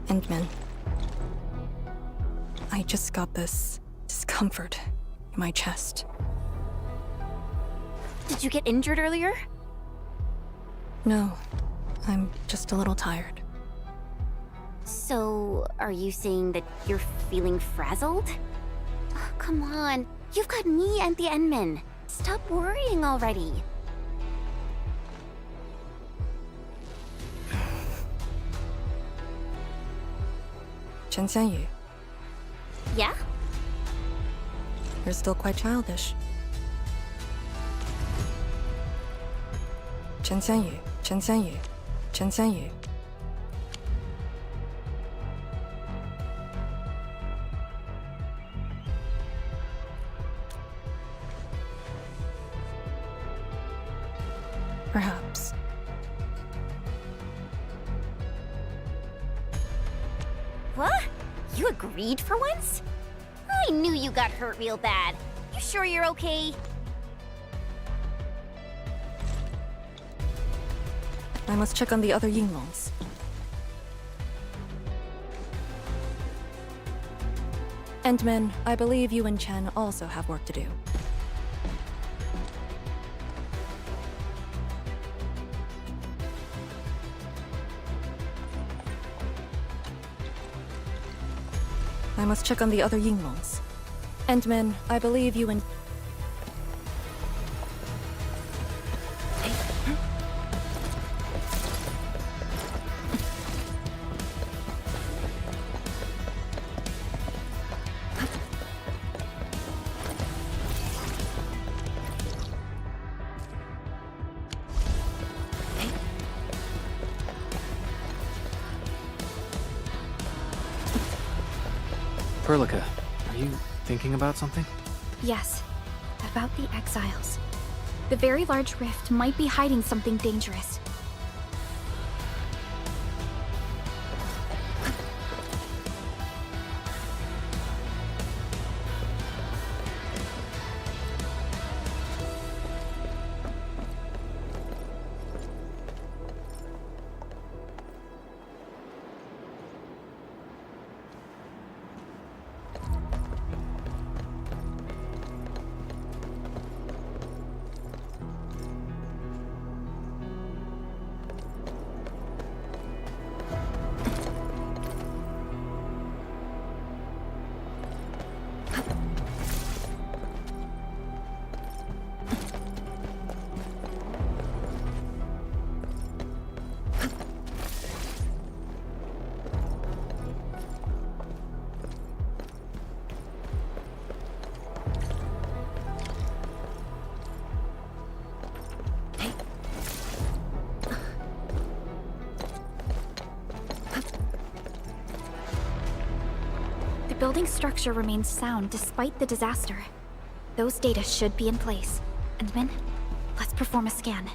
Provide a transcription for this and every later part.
Endman. I just got this discomfort in my chest. Did you get injured earlier? No, I'm just a little tired. So, are you saying that you're feeling frazzled? Oh, come on. You've got me and the Endman. Stop worrying already. Chen Xianyu, Yeah? you're still quite childish. Chen Xianyu, Chen Xianyu, Chen Xianyu. Perhaps. What? You agreed for once? I knew you got hurt real bad. You sure you're okay? I must check on the other Yinglongs. Endman, I believe you and Chen also have work to do. I must check on the other Yinglongs. Endman, I believe you and... Perlica, are you thinking about something? Yes, about the exiles. The very large rift might be hiding something dangerous. The building's structure remains sound despite the disaster. Those data should be in place. Endman, let's perform a scan.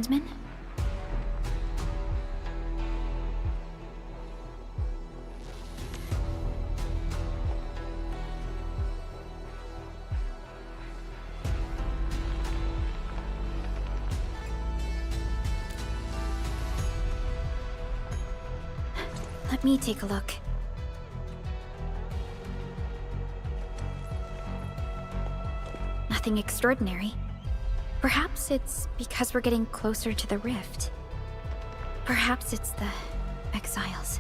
Endman? Let me take a look. Nothing extraordinary. Perhaps it's because we're getting closer to the rift. Perhaps it's the exiles.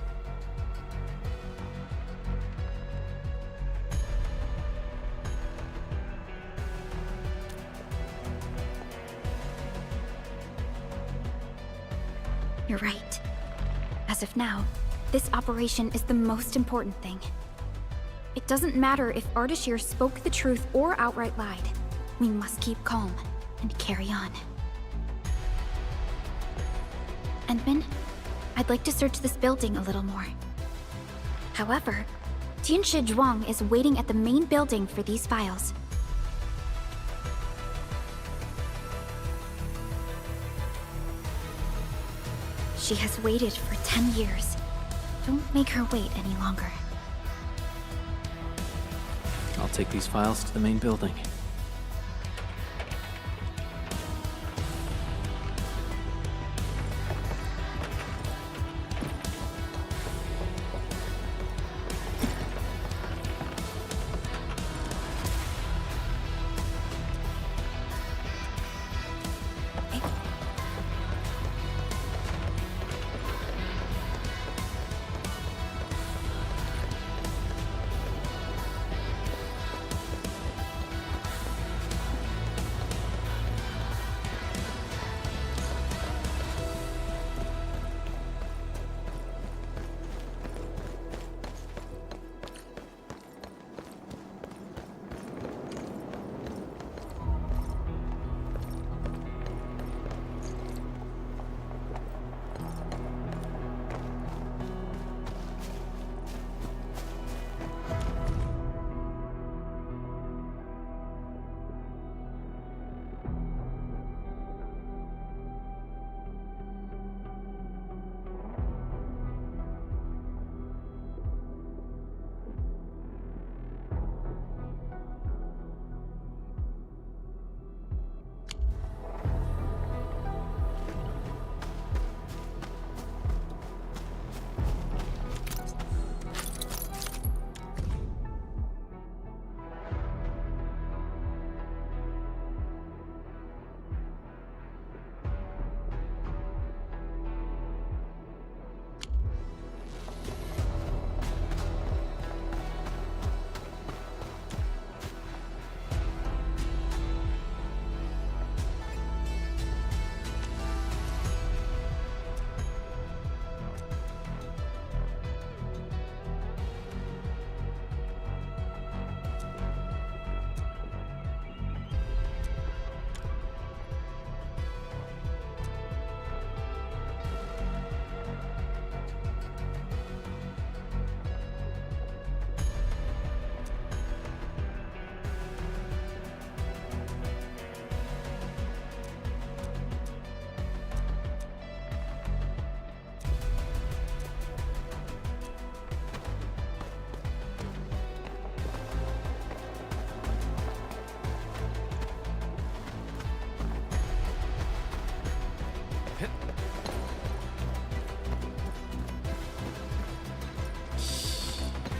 You're right. As of now, this operation is the most important thing. It doesn't matter if Ardashir spoke the truth or outright lied. We must keep calm and carry on. Endman, I'd like to search this building a little more. However, Tianshi Zhuang is waiting at the main building for these files. She has waited for 10 years. Don't make her wait any longer. I'll take these files to the main building.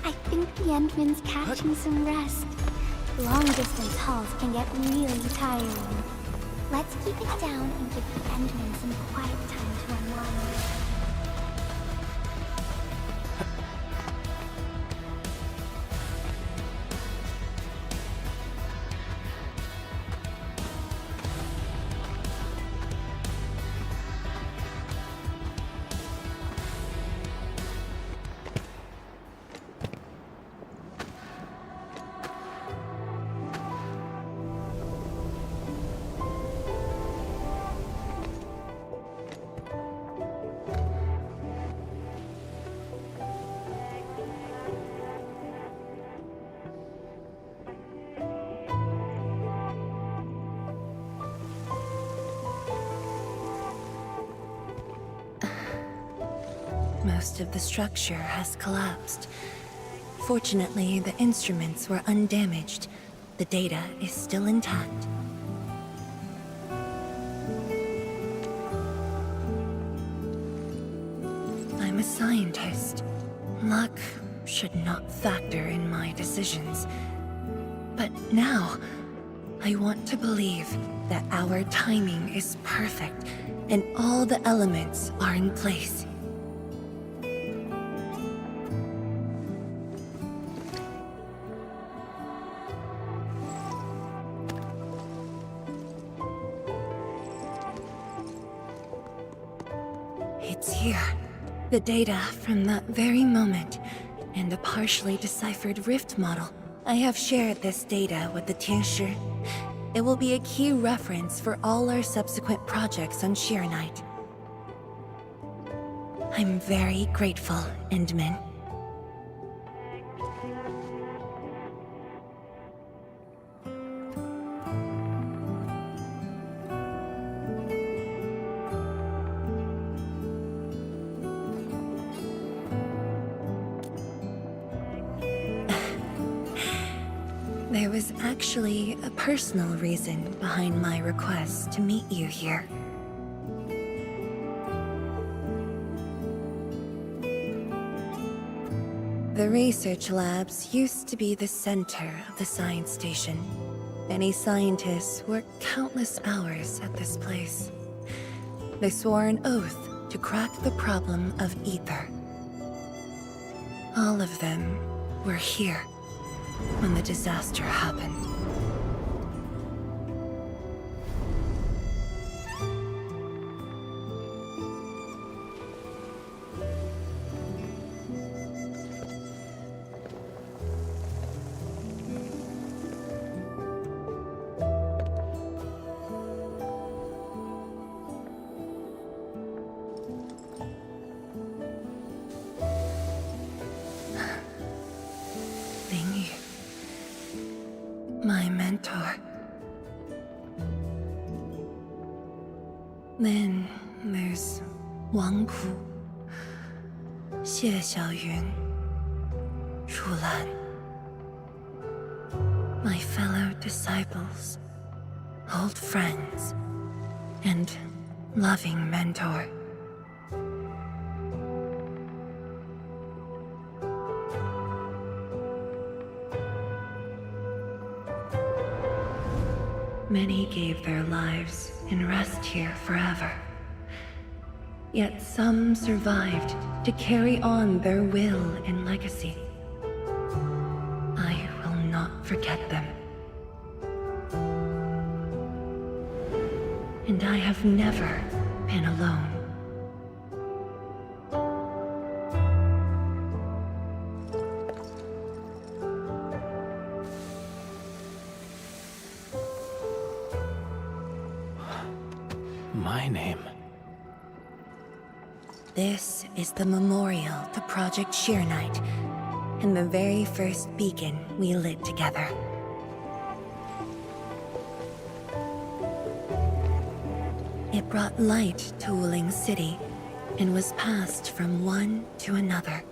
I think the Endman's catching some rest. Long-distance hauls can get really tiring. Let's keep it down and give the Endman some quiet time to unwind. most of the structure has collapsed. Fortunately, the instruments were undamaged. The data is still intact. I'm a scientist. Luck should not factor in my decisions. But now, I want to believe that our timing is perfect and all the elements are in place. It's here. The data from that very moment, and a partially deciphered rift model. I have shared this data with the Tianshi. It will be a key reference for all our subsequent projects on Sheer Night. I'm very grateful, Endman. There was actually a personal reason behind my request to meet you here. The research labs used to be the center of the science station. Many scientists worked countless hours at this place. They swore an oath to crack the problem of ether. All of them were here when the disaster happened. My mentor. Then there's Wang Ku, Xie Xiaoyun, Shu Lan. My fellow disciples, old friends, and loving mentor. Many gave their lives and rest here forever. Yet some survived to carry on their will and legacy. I will not forget them. And I have never been alone. My name. This is the memorial to Project Sheer Night, and the very first beacon we lit together. It brought light to Wuling City, and was passed from one to another.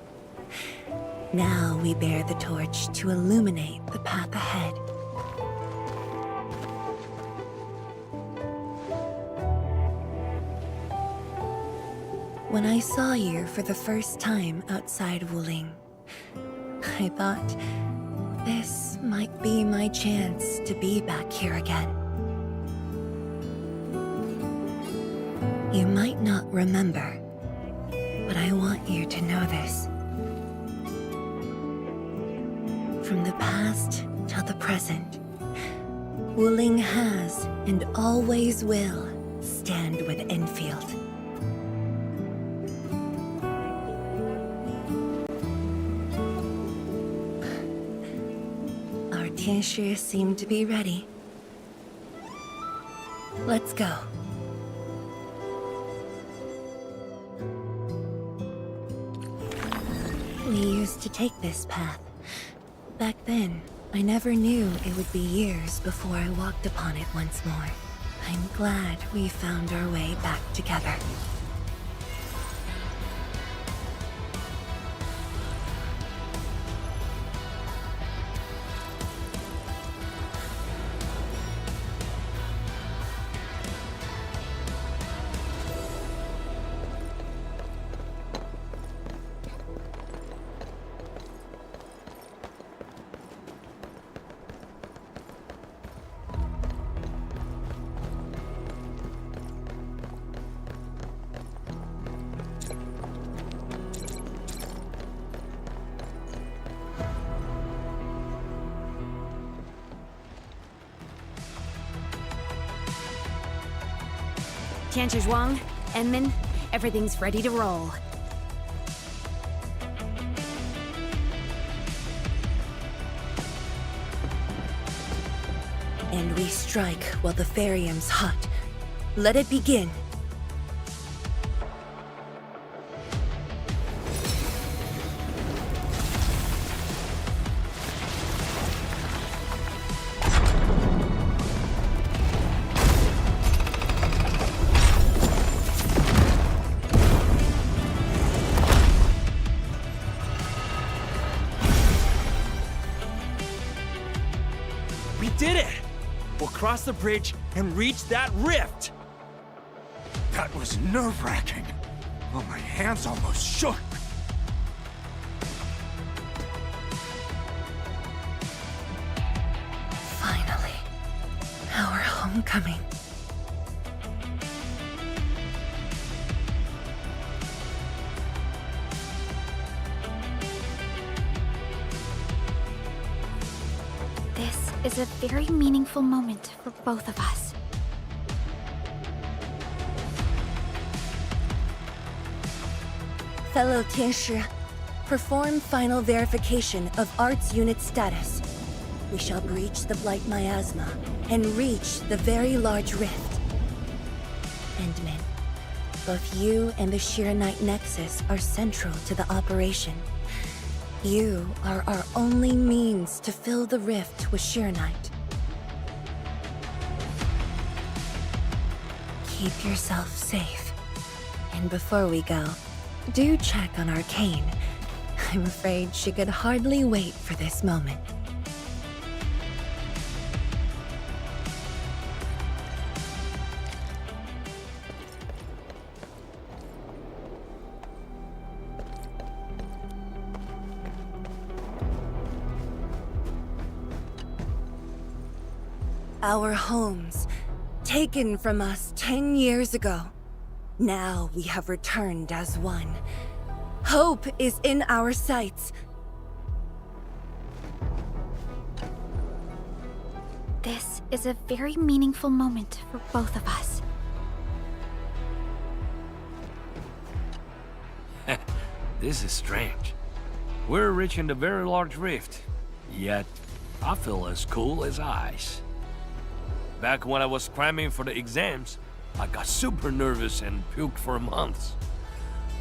Now we bear the torch to illuminate the path ahead. When I saw you for the first time outside Wuling, I thought this might be my chance to be back here again. You might not remember, but I want you to know this. From the past till the present, Wuling has and always will stand with Endfield. Tianshi seem to be ready. Let's go. We used to take this path. Back then, I never knew it would be years before I walked upon it once more. I'm glad we found our way back together. Tianzhuang, Enman, everything's ready to roll. And we strike while the Therium's hot. Let it begin. We did it! We'll cross the bridge and reach that rift! That was nerve-wracking. Oh, my hands almost shook. Finally. Our homecoming. This is a very meaningful moment for both of us. Fellow Tianshi, perform final verification of Arts Unit status. We shall breach the Blight Miasma and reach the very large rift. Endman, both you and the Shiranite Nexus are central to the operation. You are our only means to fill the rift with Shiranite. Keep yourself safe. And before we go, do check on Arcane. I'm afraid she could hardly wait for this moment. Our homes, taken from us 10 years ago. Now we have returned as one. Hope is in our sights. This is a very meaningful moment for both of us. This is strange. We're reaching the very large rift, yet I feel as cool as ice. Back when I was cramming for the exams, I got super nervous and puked for months.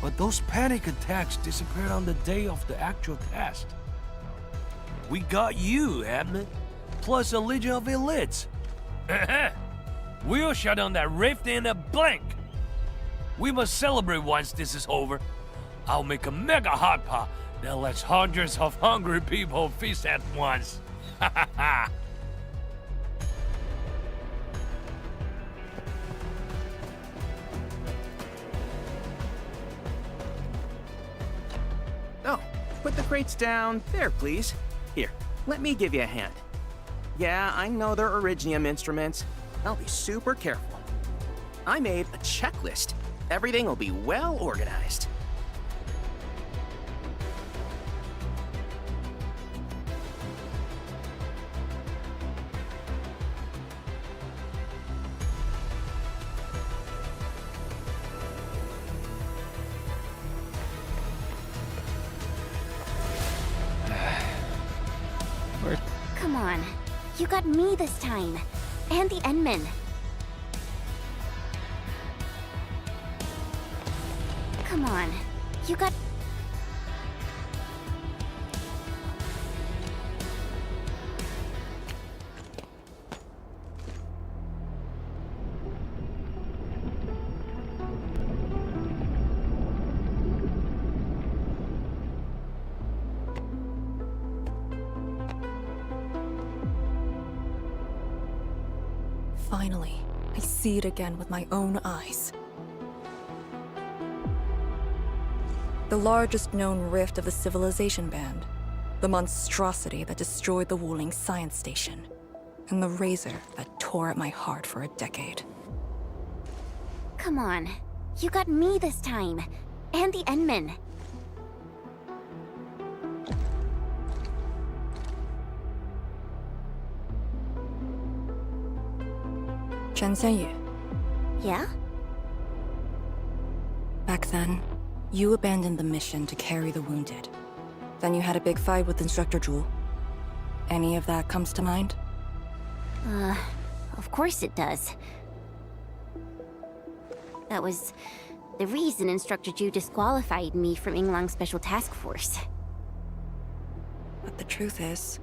But those panic attacks disappeared on the day of the actual test. We got you, Abner, plus a legion of elites. We'll shut down that rift in a blink. We must celebrate once this is over. I'll make a mega hot pot that lets hundreds of hungry people feast at once. Ha ha ha! Oh, put the crates down there, please. Here, let me give you a hand. Yeah, I know they're Originium instruments. I'll be super careful. I made a checklist. Everything will be well organized. Come on. You got me this time. And the Endman. Come on. You got... Finally, I see it again with my own eyes. The largest known rift of the Civilization Band. The monstrosity that destroyed the Wuling Science Station. And the razor that tore at my heart for a decade. Come on. You got me this time. And the Endman. Chen Xianyu, Yeah? Back then, you abandoned the mission to carry the wounded. Then you had a big fight with Instructor Jewel. Any of that comes to mind? Of course it does. That was the reason Instructor Ju disqualified me from Inglang's Special Task Force. But the truth is,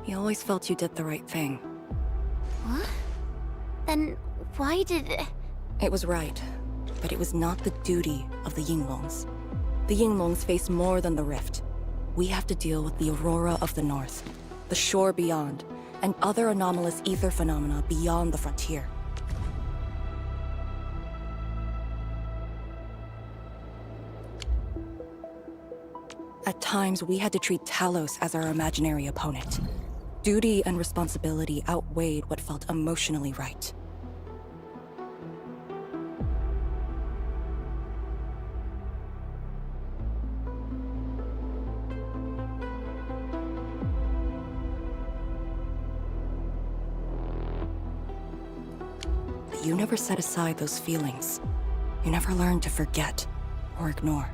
he always felt you did the right thing. What? Then why did... It was right, but it was not the duty of the Yinglongs. The Yinglongs face more than the rift. We have to deal with the Aurora of the North, the shore beyond, and other anomalous ether phenomena beyond the frontier. At times, we had to treat Talos as our imaginary opponent. Duty and responsibility outweighed what felt emotionally right. But you never set aside those feelings. You never learned to forget or ignore.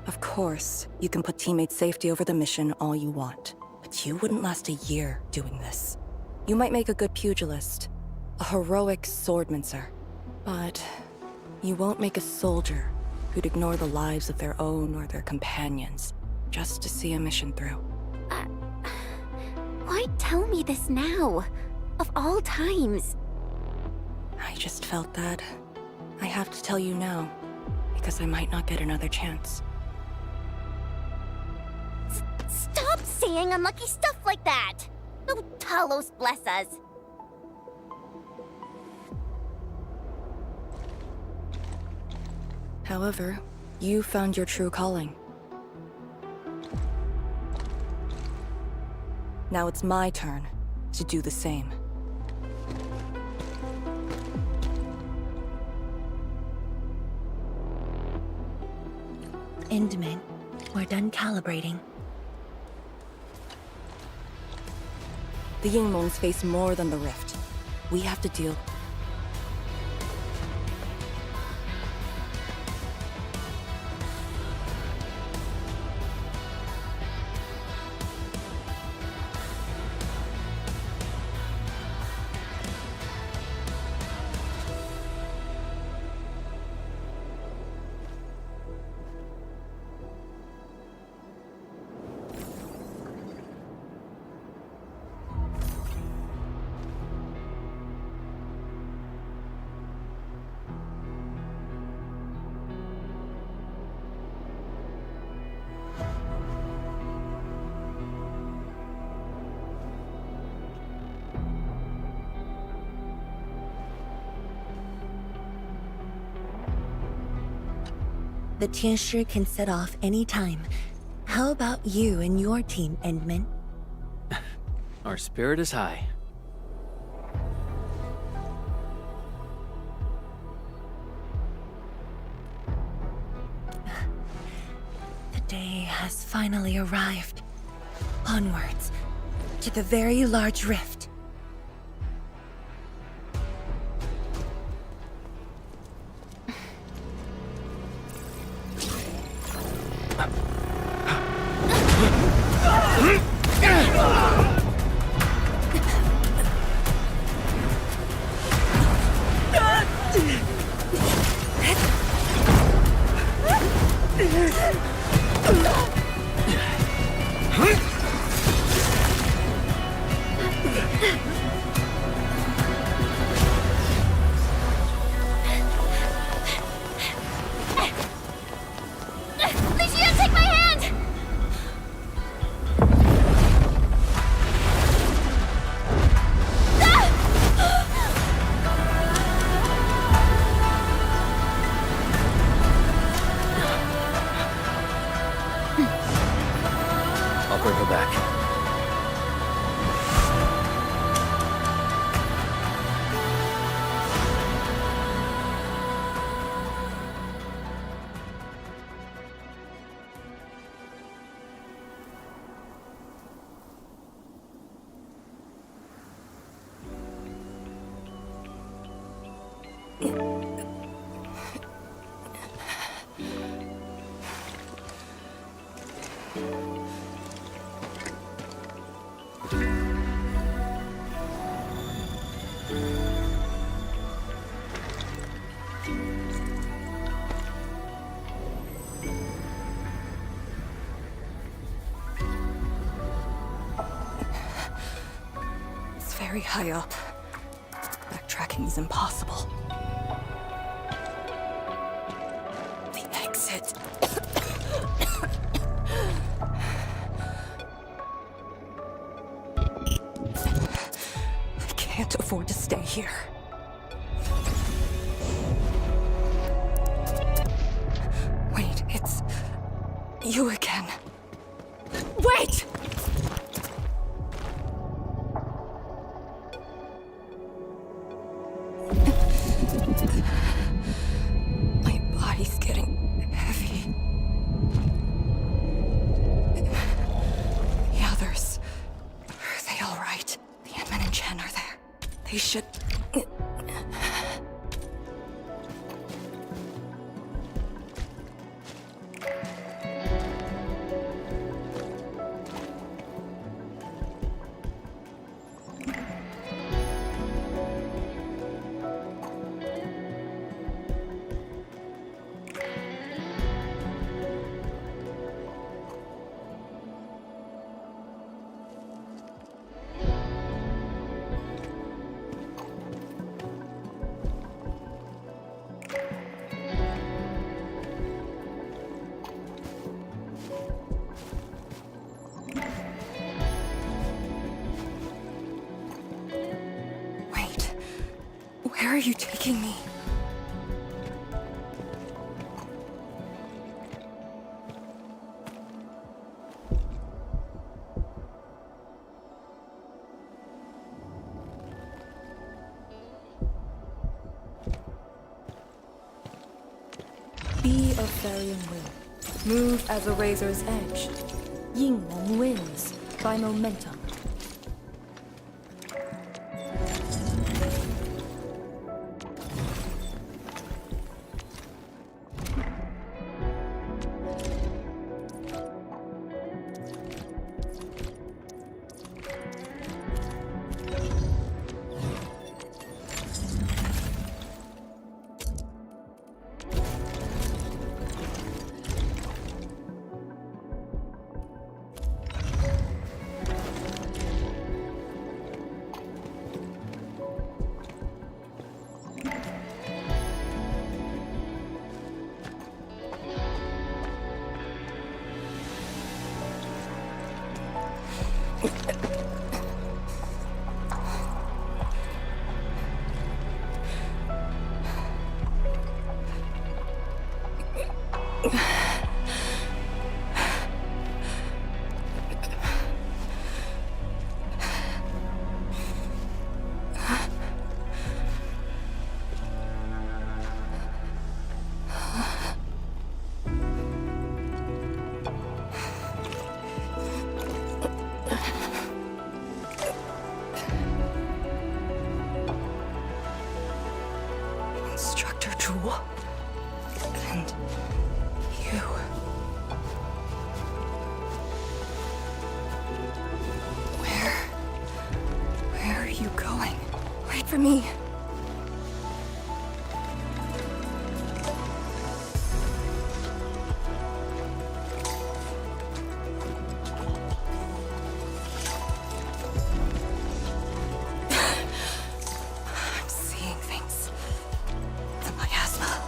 Of course, you can put teammate safety over the mission all you want, but you wouldn't last a year doing this. You might make a good pugilist, a heroic swordmancer, but you won't make a soldier who'd ignore the lives of their own or their companions just to see a mission through. Why tell me this now? Of all times. I just felt that I have to tell you now, because I might not get another chance. Stop saying unlucky stuff like that! Oh, Talos bless us. However, you found your true calling. Now it's my turn to do the same. Endman, we're done calibrating. The Yinglongs face more than the rift. We have to deal. The Tianshi can set off any time. How about you and your team, Endman? Our spirit is high. The day has finally arrived. Onwards, to the very large rift. I'll bring her back. It's very high up. Backtracking is impossible. The exit. I can't afford to stay here. Wait, it's you again. Wait! My body's getting heavy. The others, are they all right? The Endman and Chen are there. They should... Wait, where are you taking me? Be of varying will. Move as a razor's edge. Yingwen wins by momentum. Instructor Jewel. And you. Where are you going? Wait for me. I'm seeing things. The miasma.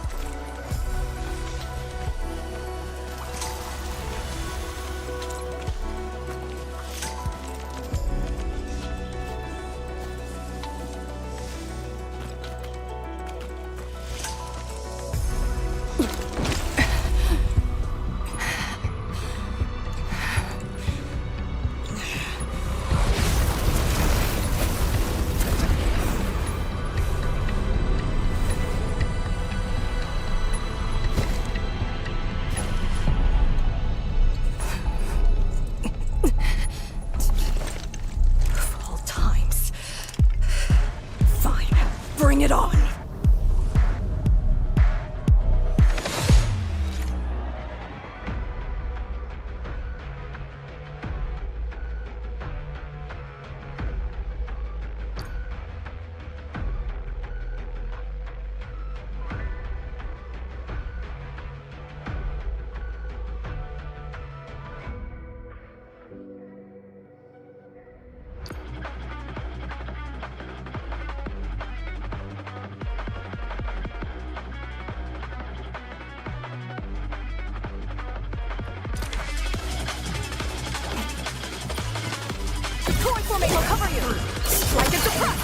formation will cover you! Strike and suppress!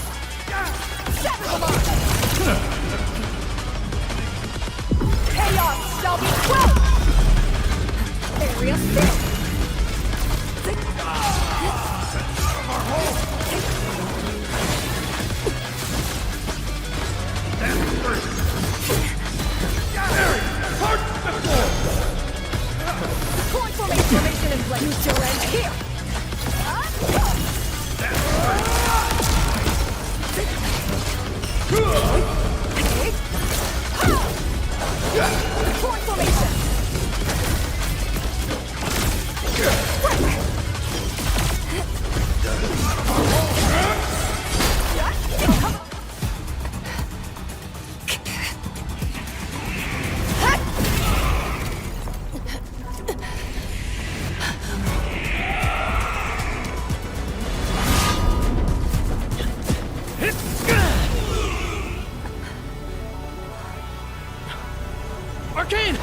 Shatter the mark! Chaos shall be quelled! Area filled! Point formation in place! Use your end here! Point formation! Arcane!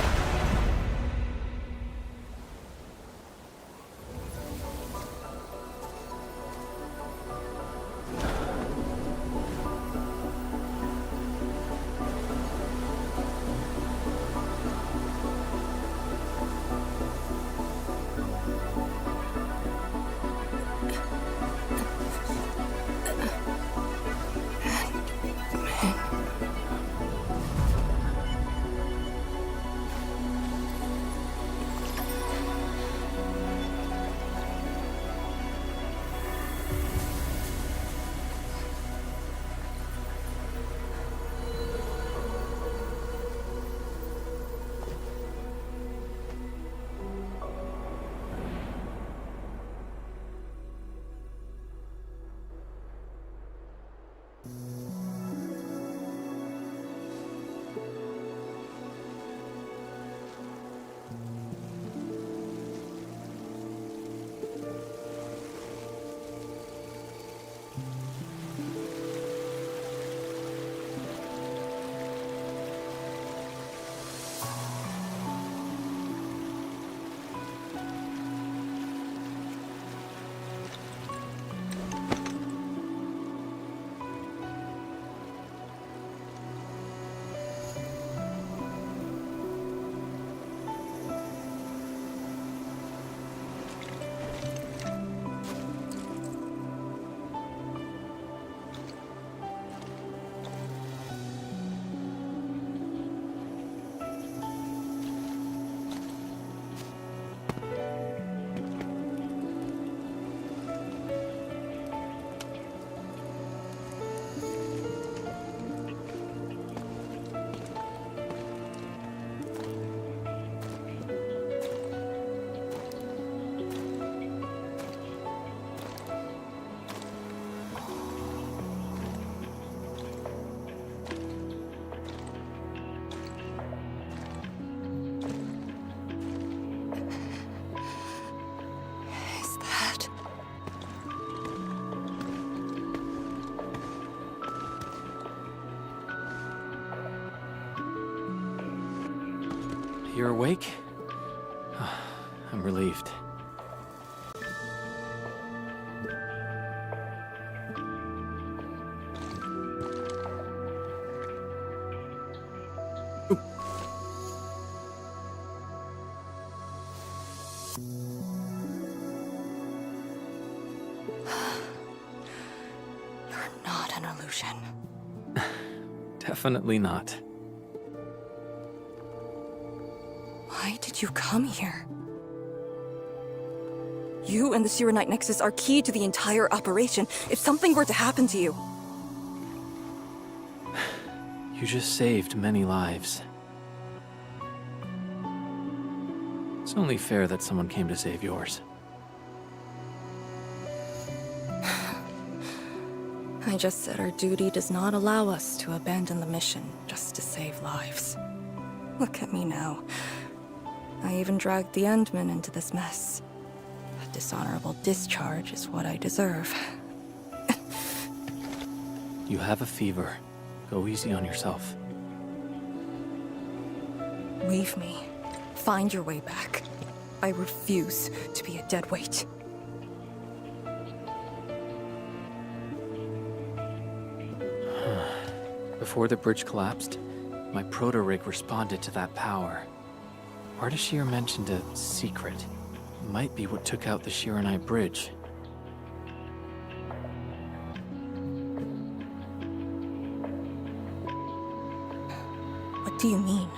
You're awake? I'm relieved. You're not an illusion. Definitely not. Why did you come here? You and the Serenite Nexus are key to the entire operation. If something were to happen to you... You just saved many lives. It's only fair that someone came to save yours. I just said our duty does not allow us to abandon the mission just to save lives. Look at me now. I even dragged the Endmen into this mess. A dishonorable discharge is what I deserve. You have a fever. Go easy on yourself. Leave me. Find your way back. I refuse to be a dead weight. Before the bridge collapsed, my proto-rig responded to that power. Ardashir mentioned a secret. Might be what took out the Shiranai bridge. What do you mean?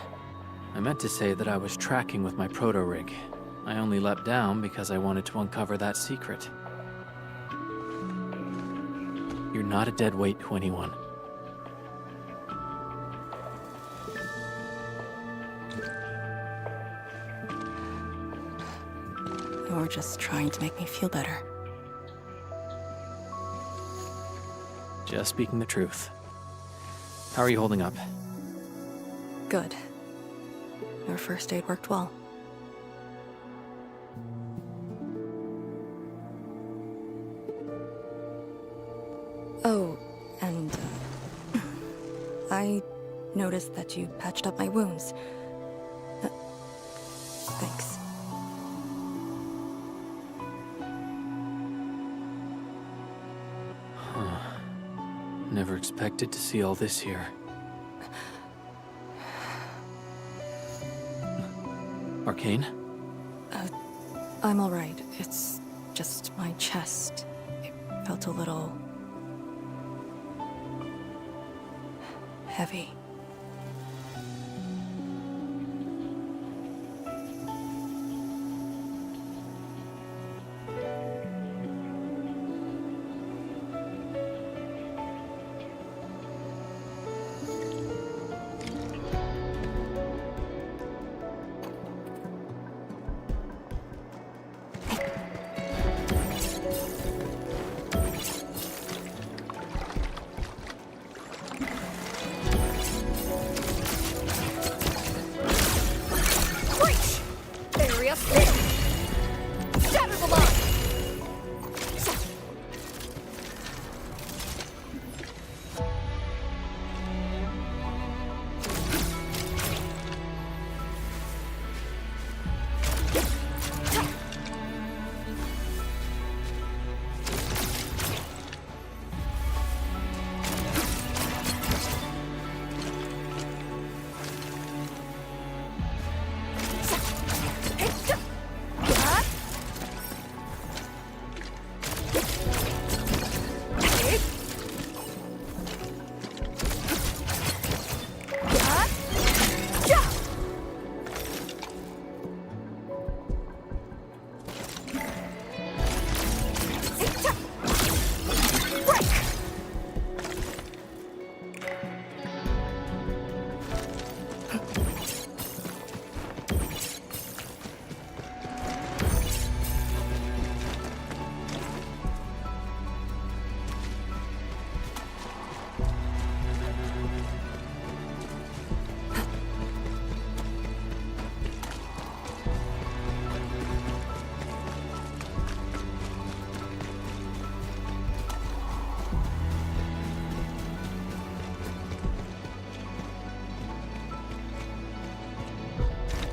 I meant to say that I was tracking with my proto-rig. I only leapt down because I wanted to uncover that secret. You're not a dead weight to anyone. You're just trying to make me feel better. Just speaking the truth. How are you holding up? Good. Your first aid worked well. Oh, and I noticed that you patched up my wounds. Thanks. Never expected to see all this here. Arcane? I'm alright. It's just my chest. It felt a little... heavy.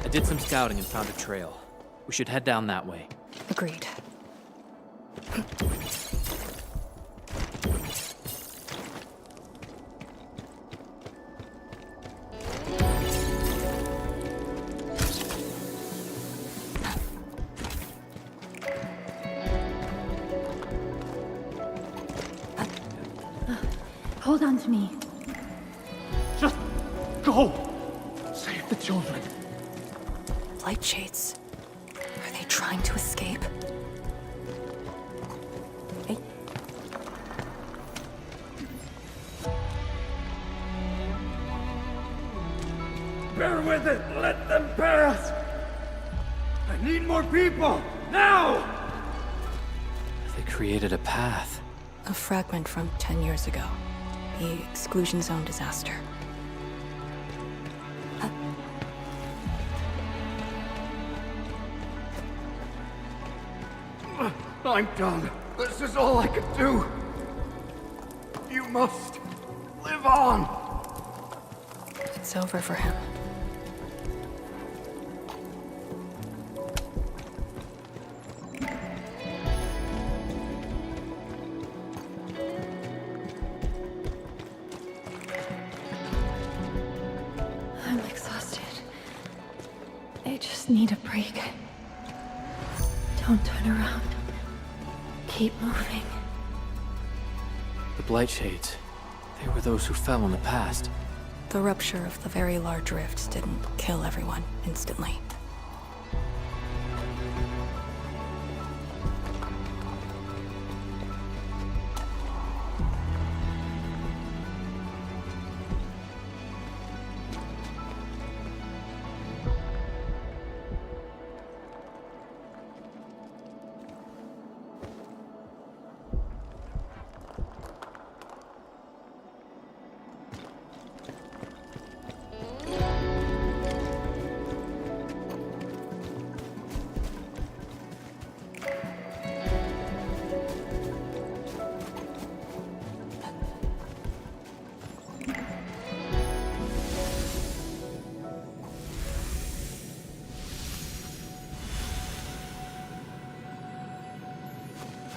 I did some scouting and found a trail. We should head down that way. Agreed. Hold on to me. Just go! Save the children. Light shades. Are they trying to escape? Hey. Bear with it! Let them pass! I need more people! Now! They created a path. A fragment from 10 years ago. The exclusion zone disaster. I'm done. This is all I could do. You must live on. It's over for him. I just need a break. Don't turn around. Keep moving. The Blightshades. They were those who fell in the past. The rupture of the very large rift didn't kill everyone instantly.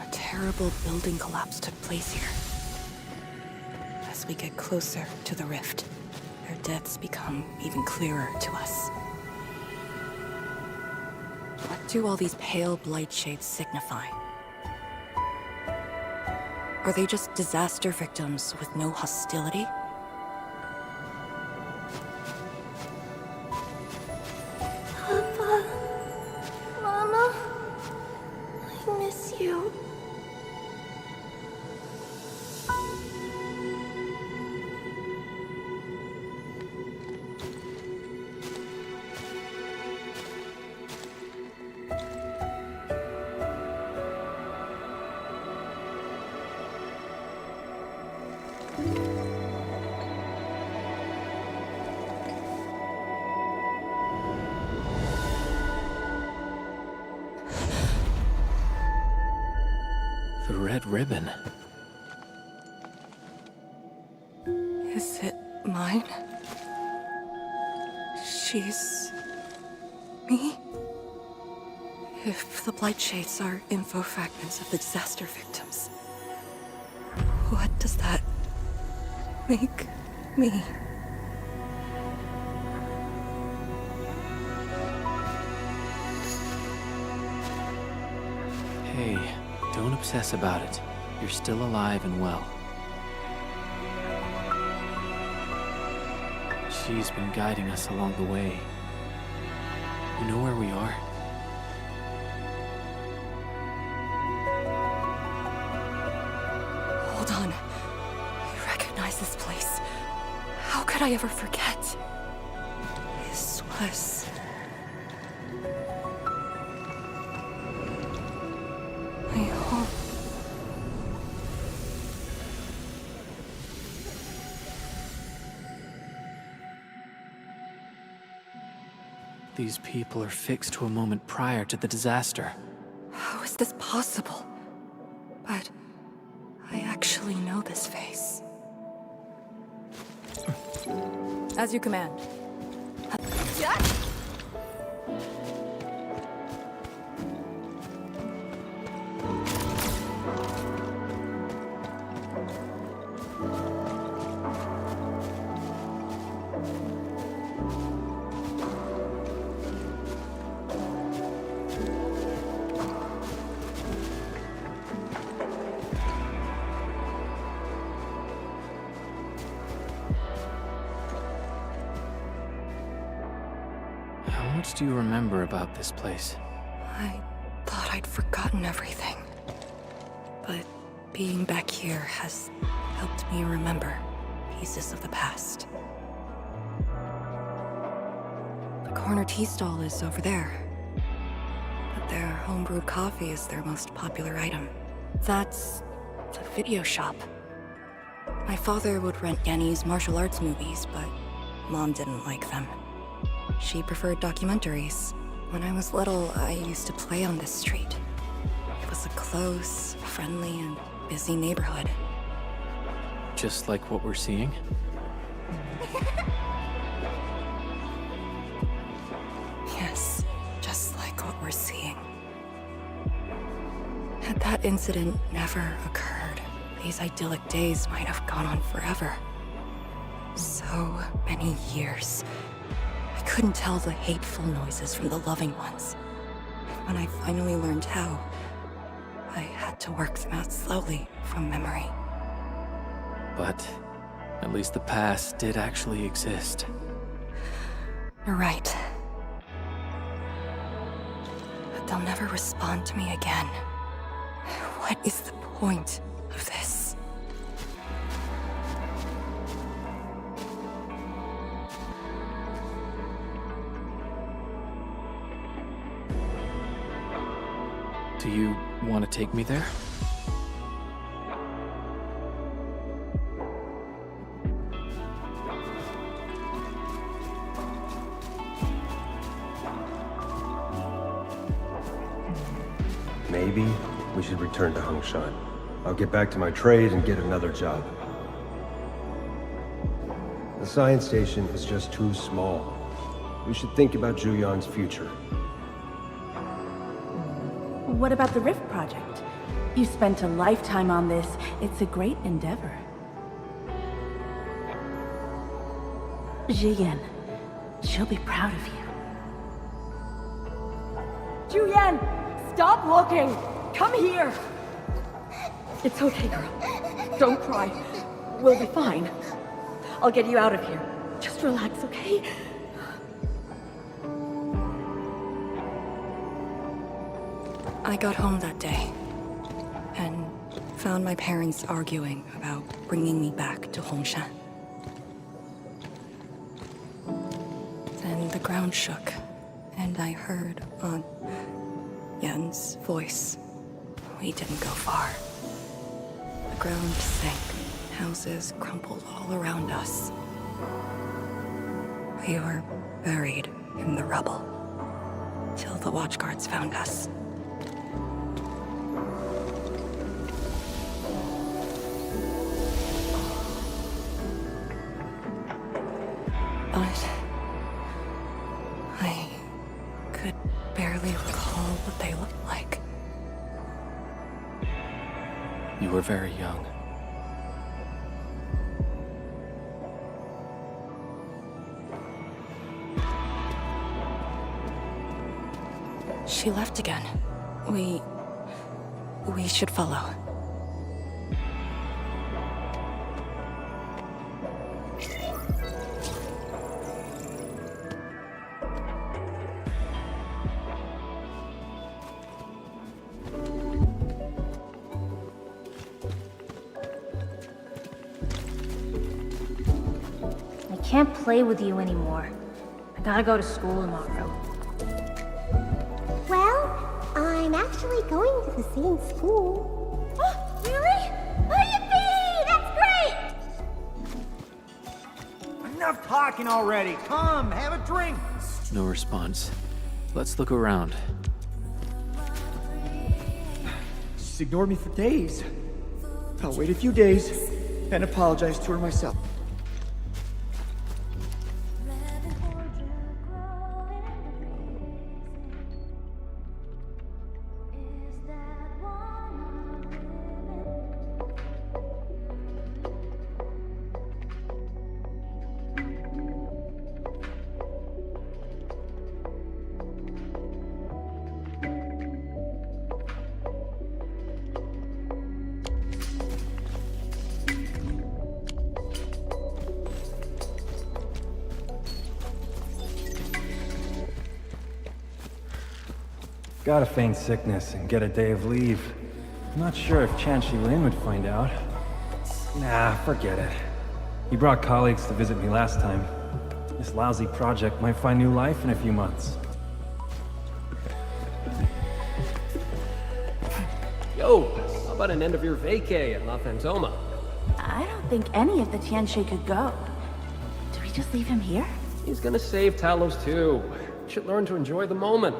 A terrible building collapse took place here. As we get closer to the rift, their deaths become even clearer to us. What do all these pale Blightshades signify? Are they just disaster victims with no hostility? Papa, Mama, I miss you. The red ribbon. Is it mine? She's... me? If the Blightshades are info fragments of the disaster victims, what does that make me? Hey, don't obsess about it. You're still alive and well. She's been guiding us along the way. You know where we are? Hold on. I recognize this place. How could I ever forget? This was... my home. These people are fixed to a moment prior to the disaster. How is this possible? But I actually know this face. As you command. How much do you remember about this place? I thought I'd forgotten everything. But being back here has helped me remember pieces of the past. The corner tea stall is over there. But their homebrewed coffee is their most popular item. That's the video shop. My father would rent Yenny's martial arts movies, but Mom didn't like them. She preferred documentaries. When I was little, I used to play on this street. It was a close, friendly, and busy neighborhood. Just like what we're seeing? Yes, just like what we're seeing. Had that incident never occurred, these idyllic days might have gone on forever. So many years. I couldn't tell the hateful noises from the loving ones. When I finally learned how, I had to work them out slowly from memory. But at least the past did actually exist. You're right. But they'll never respond to me again. What is the point of this? Do you want to take me there? Maybe we should return to Hongshan. I'll get back to my trade and get another job. The science station is just too small. We should think about Juyan's future. What about the Rift Project? You spent a lifetime on this. It's a great endeavor. Jiyan, she'll be proud of you. Juyan, stop looking! Come here! It's okay, girl. Don't cry. We'll be fine. I'll get you out of here. Just relax, okay? I got home that day, and found my parents arguing about bringing me back to Hongshan. Then the ground shook, and I heard Aunt Yen's voice. We didn't go far. The ground sank, houses crumpled all around us. We were buried in the rubble, till the watchguards found us. But I could barely recall what they looked like. You were very young. She left again. We should follow. I can't play with you anymore. I gotta go to school tomorrow. Well, I'm actually going to the same school. Oh, really? Oh, yippee! That's great! Enough talking already. Come, have a drink. No response. Let's look around. She's ignored me for days. I'll wait a few days and apologize to her myself. Gotta feign sickness and get a day of leave. I'm not sure if Chan Shi-Lin would find out. Nah, forget it. He brought colleagues to visit me last time. This lousy project might find new life in a few months. Yo, how about an end-of-year vacay at La Fantoma? I don't think any of the Tianxie could go. Do we just leave him here? He's gonna save Talos too. Should learn to enjoy the moment.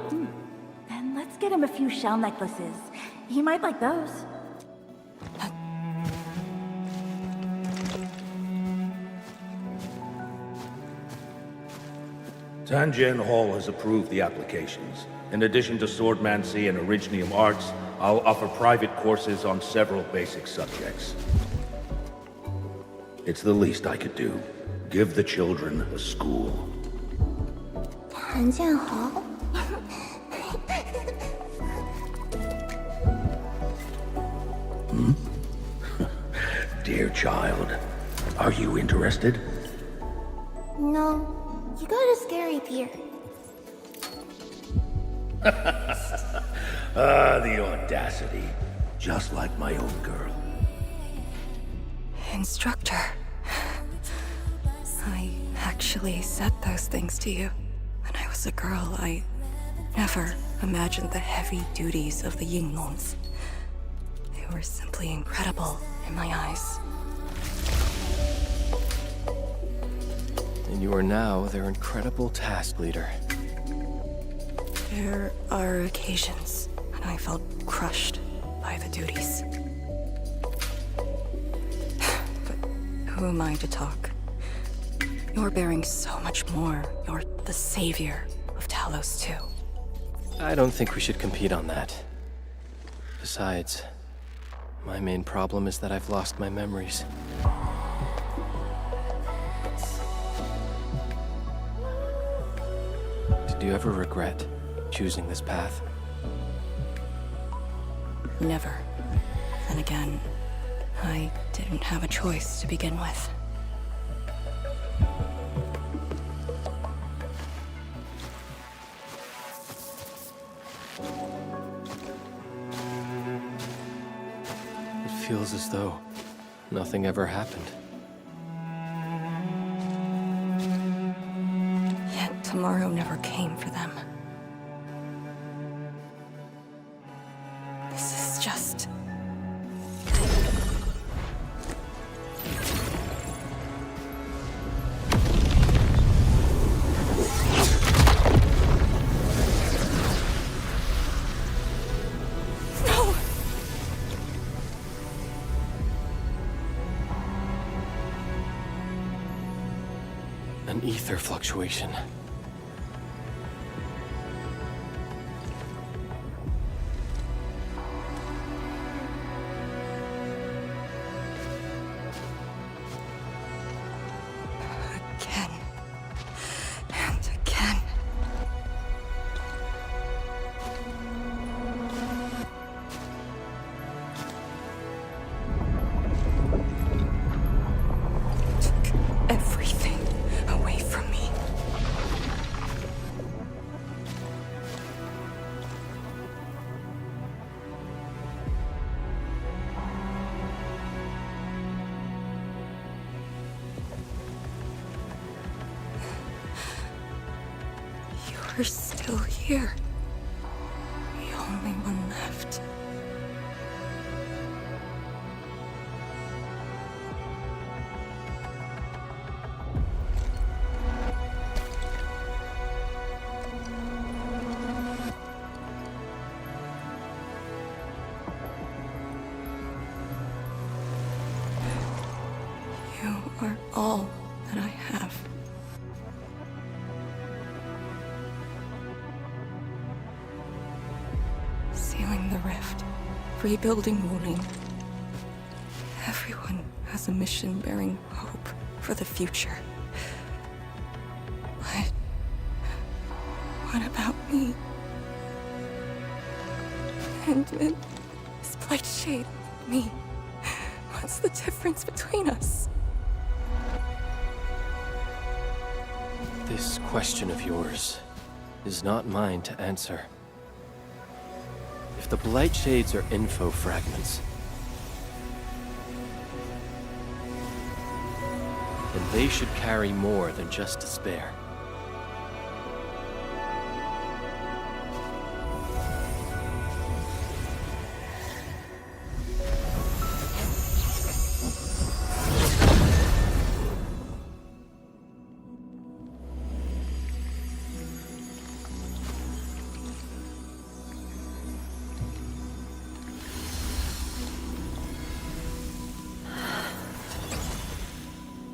Then let's get him a few shell necklaces. He might like those. Tanjian Hall has approved the applications. In addition to swordmancy and originium arts, I'll offer private courses on several basic subjects. It's the least I could do. Give the children a school. 韩建豪。Dear child, are you interested? No, you got a scary beard. The audacity. Just like my own girl. Instructor. I actually said those things to you. When I was a girl, I never imagined the heavy duties of the Yinglungs. They were simply incredible in my eyes. And you are now their incredible task leader. There are occasions when I felt crushed by the duties. But who am I to talk? You're bearing so much more. You're the savior of Talos too. I don't think we should compete on that. Besides, my main problem is that I've lost my memories. Did you ever regret choosing this path? Never. Then again, I didn't have a choice to begin with. It feels as though nothing ever happened. Yet tomorrow never came for them. This is just... No! An ether fluctuation. Again. And again. Took everything away from me. You're still here. The only one left. You are all that I have. Sealing the rift, rebuilding Wuling. Everyone has a mission bearing hope for the future. But what about me? And this blight shade, me. What's the difference between us? This question of yours is not mine to answer. If the Blight Shades are info fragments, then they should carry more than just despair.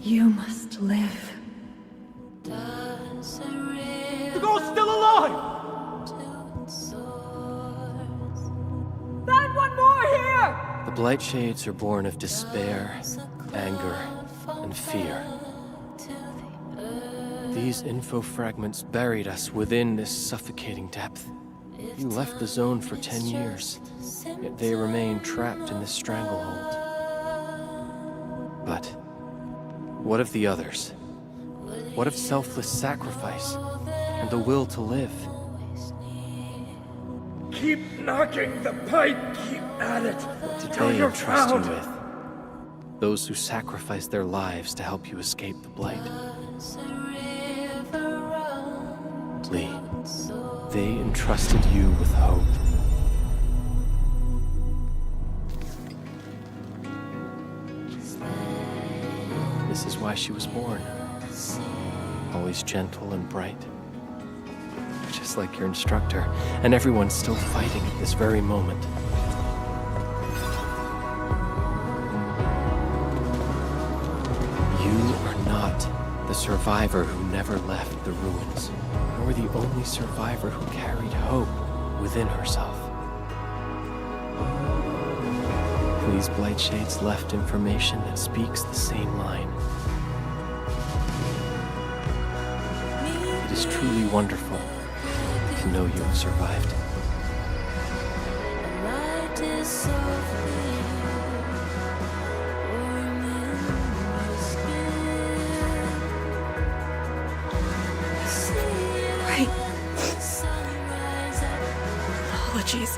You must live. The girl's still alive! Find one more here! The Blight Shades are born of despair, anger, and fear. These info fragments buried us within this suffocating depth. You left the zone for 10 years, yet they remain trapped in this stranglehold. But what of the others? What of selfless sacrifice and the will to live? Keep knocking the pipe, keep at it. Did Till they you're entrust you found. with? Those who sacrificed their lives to help you escape the Blight. Lee, they entrusted you with hope. This is why she was born. Always gentle and bright. Just like your instructor, and everyone's still fighting at this very moment. You are not the survivor who never left the ruins, nor the only survivor who carried hope within herself. These Blightshades left information that speaks the same line. It is truly wonderful to know you have survived. Right. Apologies.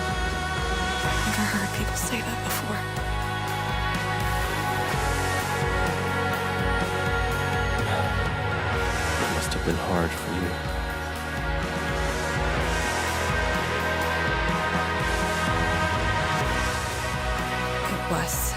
I've never heard people say that before. It must have been hard for you. It was.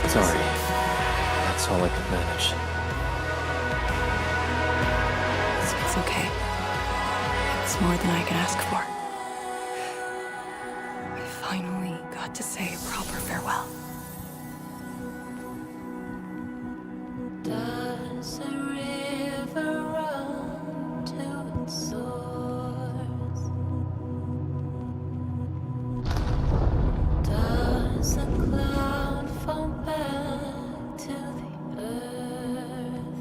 Sorry. That's all I could manage. It's okay. It's more than I could ask for. I finally got to say a proper farewell. Does a river run to its source? Does a cloud fall back to the earth?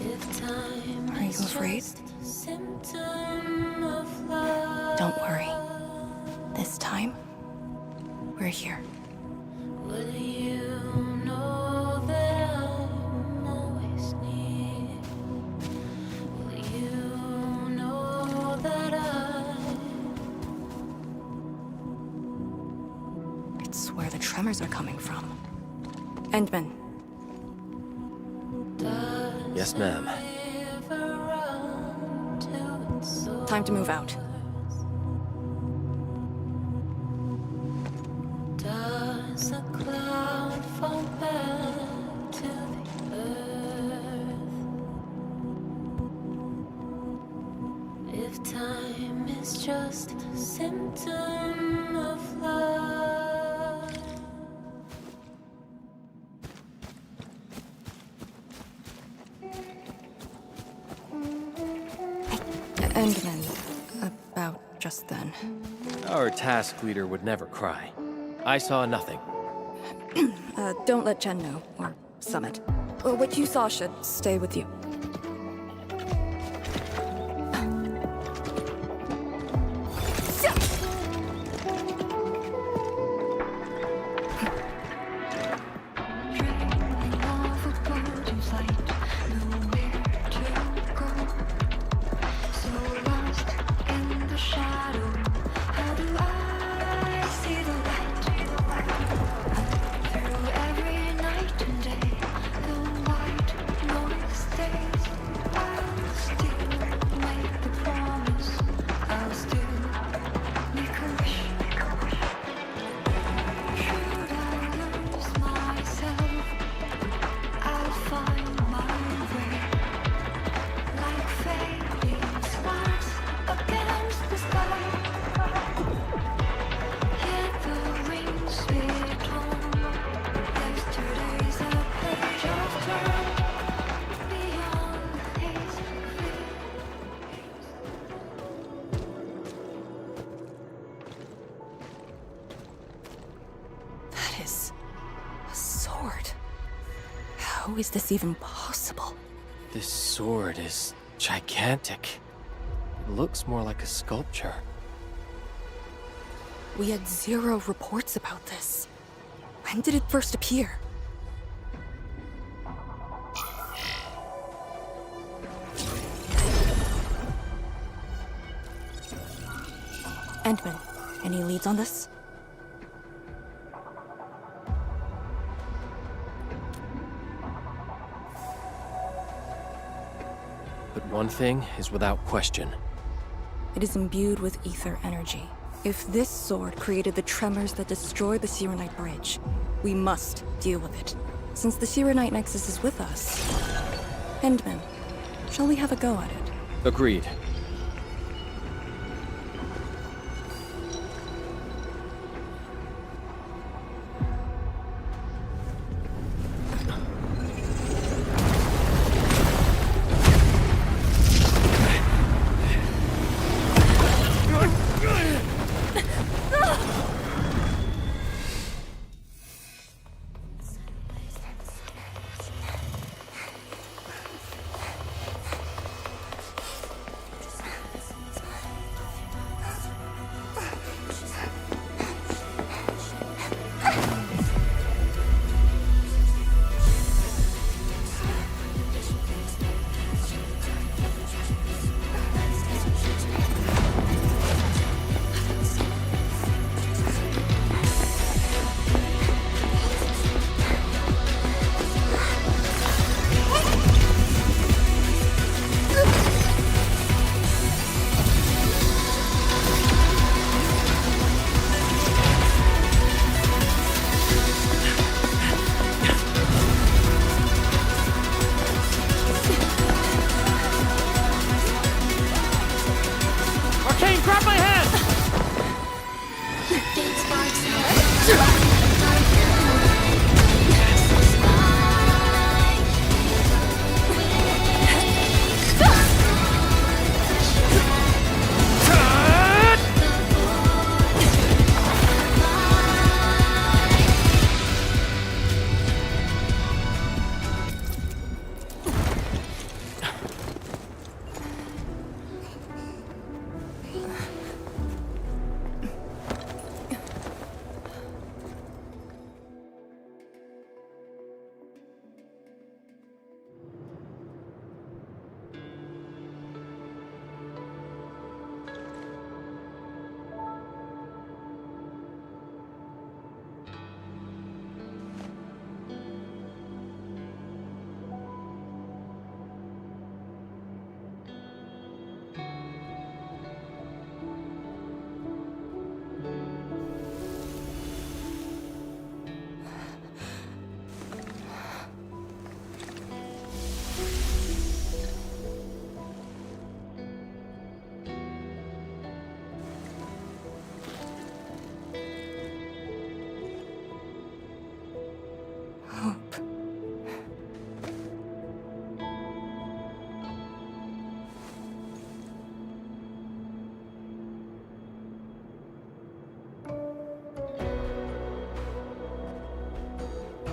If time Are you is afraid? just a symptom of love, Don't worry. This time, we're here. will you know that I'm always near? Will you know that It's where the tremors are coming from. Endman, Yes, ma'am. time to move out. Does a cloud fall back to the earth? If time is just a symptom of love. Endman, about just then. Our task leader would never cry. I saw nothing. Don't let Jen know, or Summit. What you saw should stay with you. How is this even possible? This sword is gigantic. It looks more like a sculpture. We had 0 reports about this. When did it first appear? Endman, any leads on this? But one thing is without question. It is imbued with ether energy. If this sword created the tremors that destroyed the Sirenite Bridge, we must deal with it. Since the Sirenite Nexus is with us. Endman, shall we have a go at it? Agreed.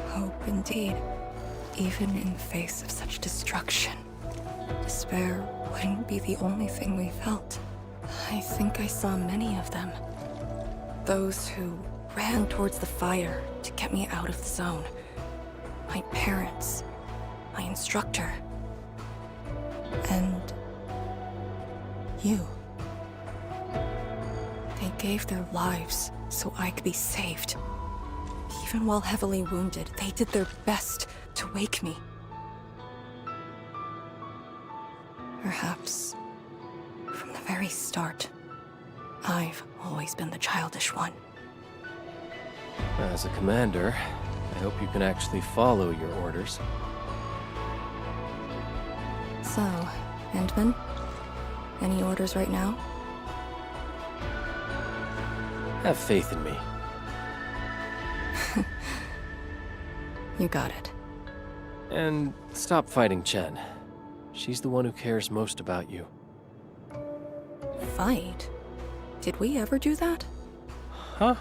Hope indeed. Even in face of such destruction, despair wouldn't be the only thing we felt. I think I saw many of them. Those who ran towards the fire to get me out of the zone. My parents, my instructor, and you. gave their lives so I could be saved. Even while heavily wounded, they did their best to wake me. Perhaps, from the very start, I've always been the childish one. As a commander, I hope you can actually follow your orders. So, Endman, any orders right now? Have faith in me. You got it. And stop fighting Chen. She's the one who cares most about you. Fight? Did we ever do that? Huh?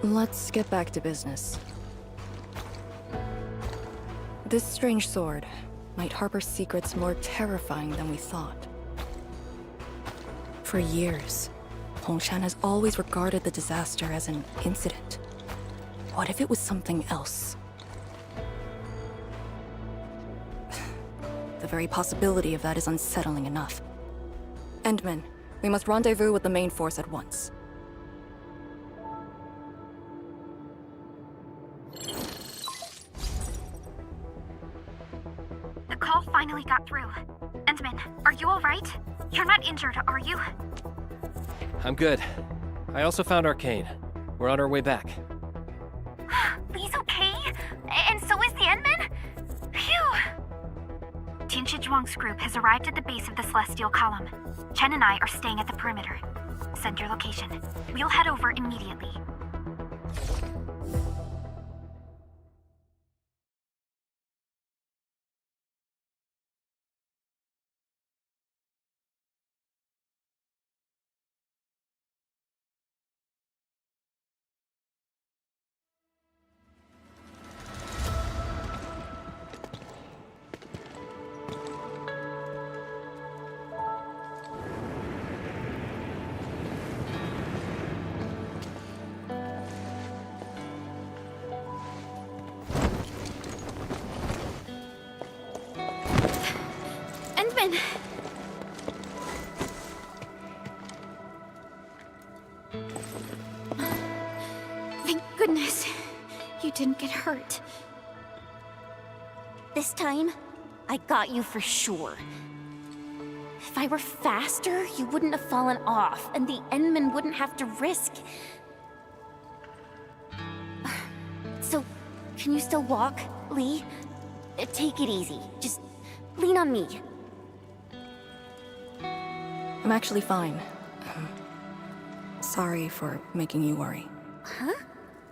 Let's get back to business. This strange sword might harbor secrets more terrifying than we thought. For years, Hongshan has always regarded the disaster as an incident. What if it was something else? The very possibility of that is unsettling enough. Endman, we must rendezvous with the main force at once. The call finally got through. Endman, are you alright? You're not injured, are you? I'm good. I also found Arcane. We're on our way back. Lee's okay? And so is the Endman? Phew! Tianshi Zhuang's group has arrived at the base of the Celestial Column. Chen and I are staying at the perimeter. Send your location. We'll head over immediately. Endman! Thank goodness you didn't get hurt. This time, I got you for sure. If I were faster, you wouldn't have fallen off, and the Endman wouldn't have to risk. So, can you still walk, Lee? Take it easy. Just lean on me. I'm actually fine. Sorry for making you worry. Huh?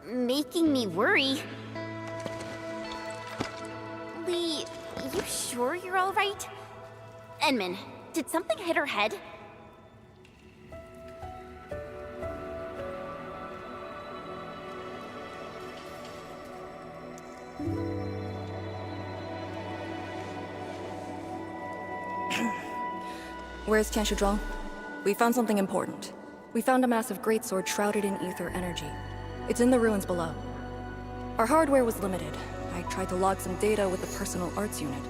Making me worry? Lee, you sure you're all right? Endman, did something hit her head? Where's Tianshi Zhuang? We found something important. We found a massive greatsword shrouded in ether energy. It's in the ruins below. Our hardware was limited. I tried to log some data with the personal arts unit.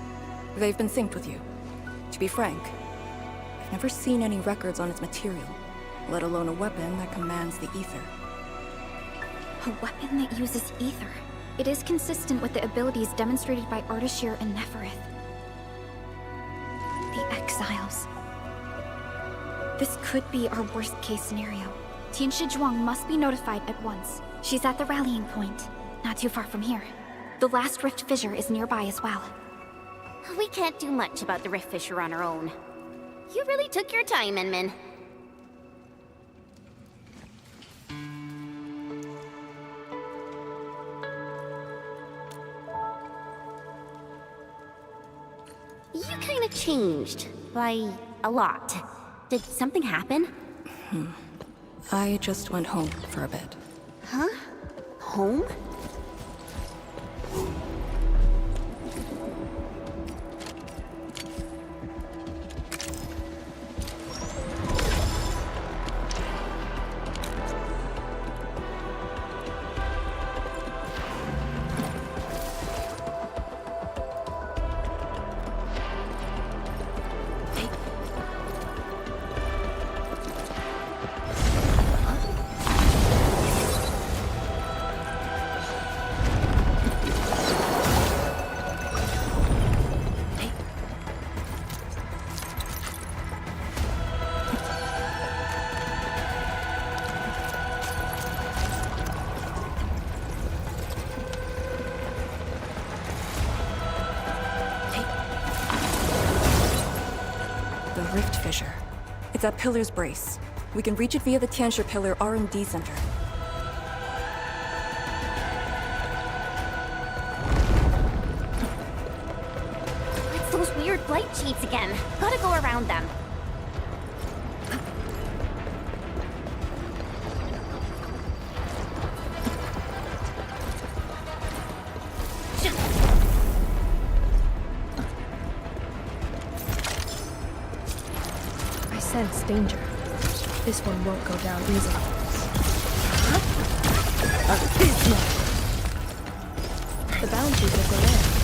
They've been synced with you. To be frank, I've never seen any records on its material, let alone a weapon that commands the ether. A weapon that uses ether. It is consistent with the abilities demonstrated by Ardashir and Neferith. The Exiles. This could be our worst-case scenario. Tianshi Zhuang must be notified at once. She's at the rallying point, not too far from here. The last rift fissure is nearby as well. We can't do much about the rift fissure on our own. You really took your time, Endman. You kinda changed. By a lot. Did something happen? I just went home for a bit. Huh? Home? rift fissure. It's at Pillar's Brace. We can reach it via the Tianshi Pillar R&D Center. It's those weird blight cheats again. Gotta go around them. I sense danger. This one won't go down easily. The bounty will go in.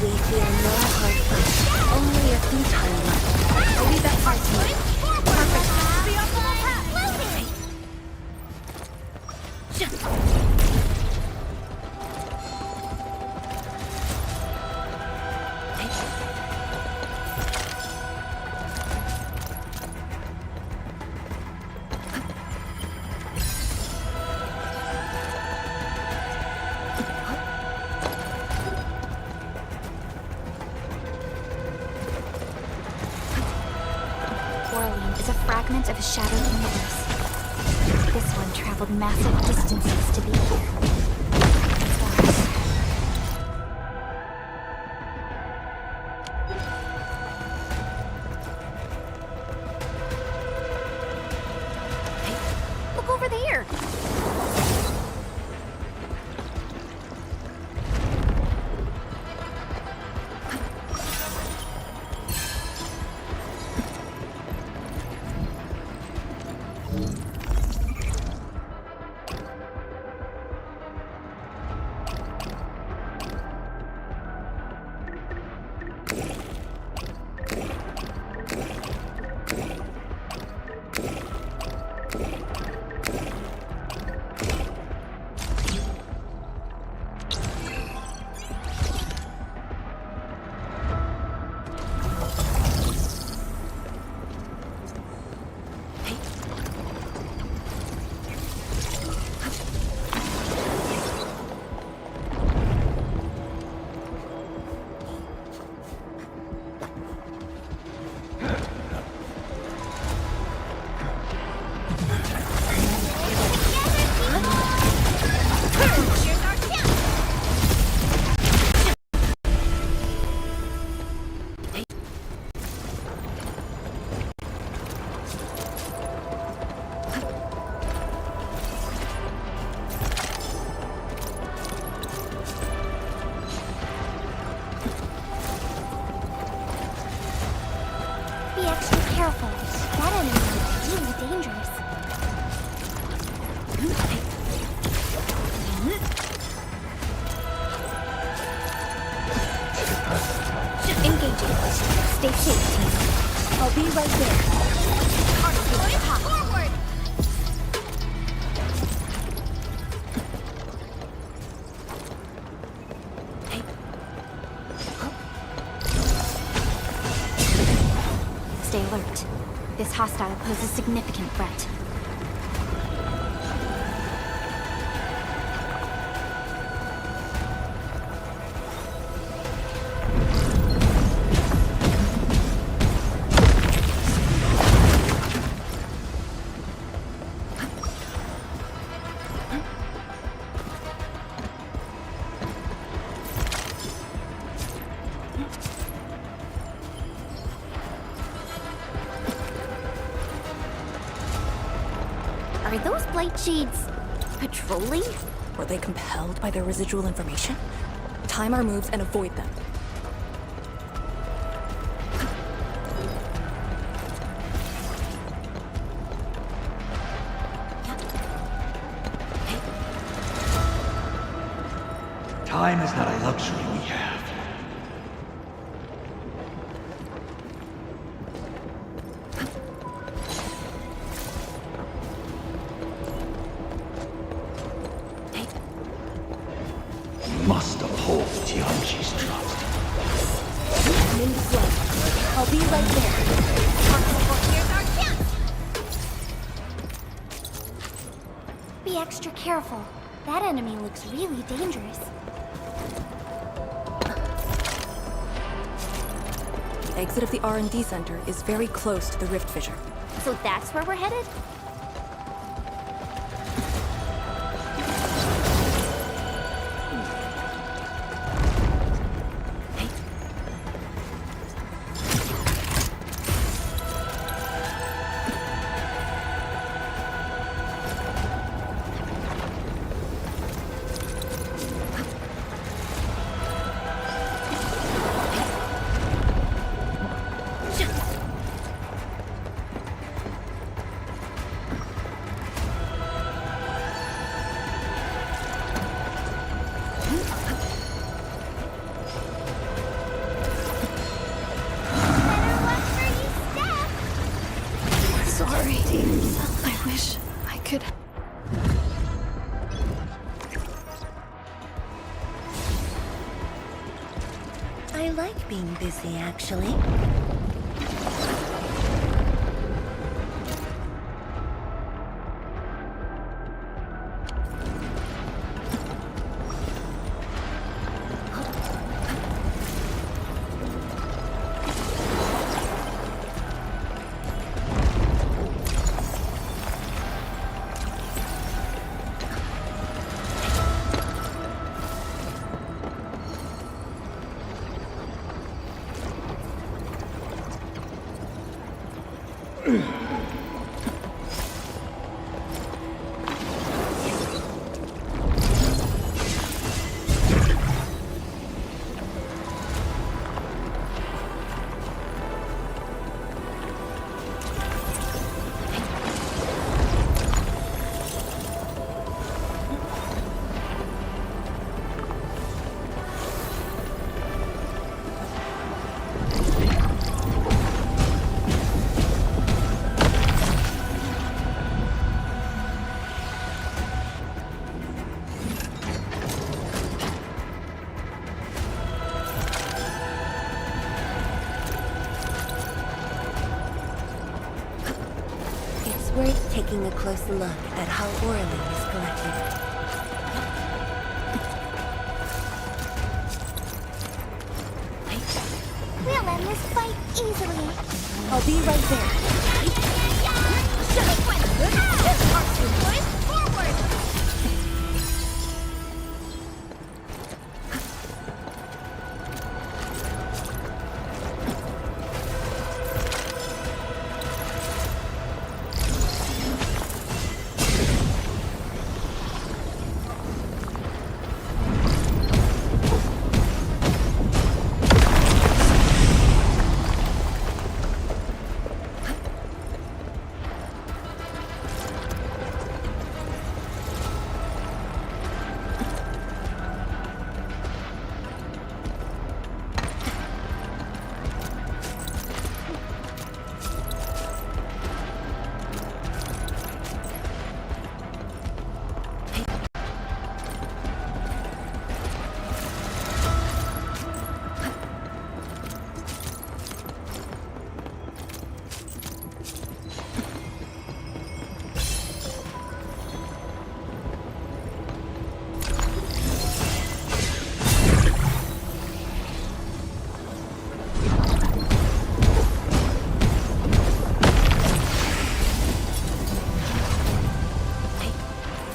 We feel no hard fight. Only a few time left. I'll leave that part to you. Perfect. The optimal path. Is a fragment of a shattered universe. This one traveled massive distances to be here. Look over there! Be extra careful. That enemy is really dangerous. Engaging. Stay safe, team. I'll be right there. Forward! Stay alert. This hostile poses significant threat. Are those blight shades patrolling? Were they compelled by their residual information? Time our moves and avoid them. Time is not a luxury we have. We must uphold Tianqi's trust. I'm in flow. I'll be right there. Here's our chance! Be extra careful. That enemy looks really dangerous. The exit of the R&D center is very close to the rift fissure. So that's where we're headed? Sorry. I wish I could. I like being busy, actually. Worth taking a close look at how Orlin is collected. We'll end this fight easily. I'll be right there. Forward!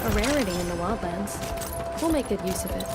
A rarity in the wildlands. We'll make good use of it.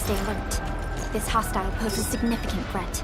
Stay alert. This hostile poses significant threat.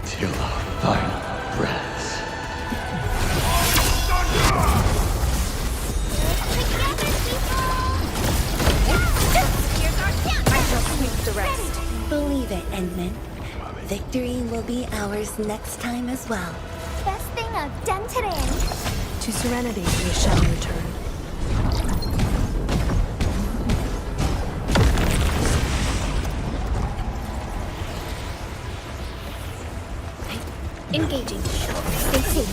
Till our final breaths. I shall sweep the rest. Believe it, Endman. Victory will be ours next time as well. Best thing I've done today. To serenity we shall return. Engaging. Stay safe.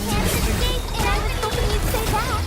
And I was hoping you'd say that.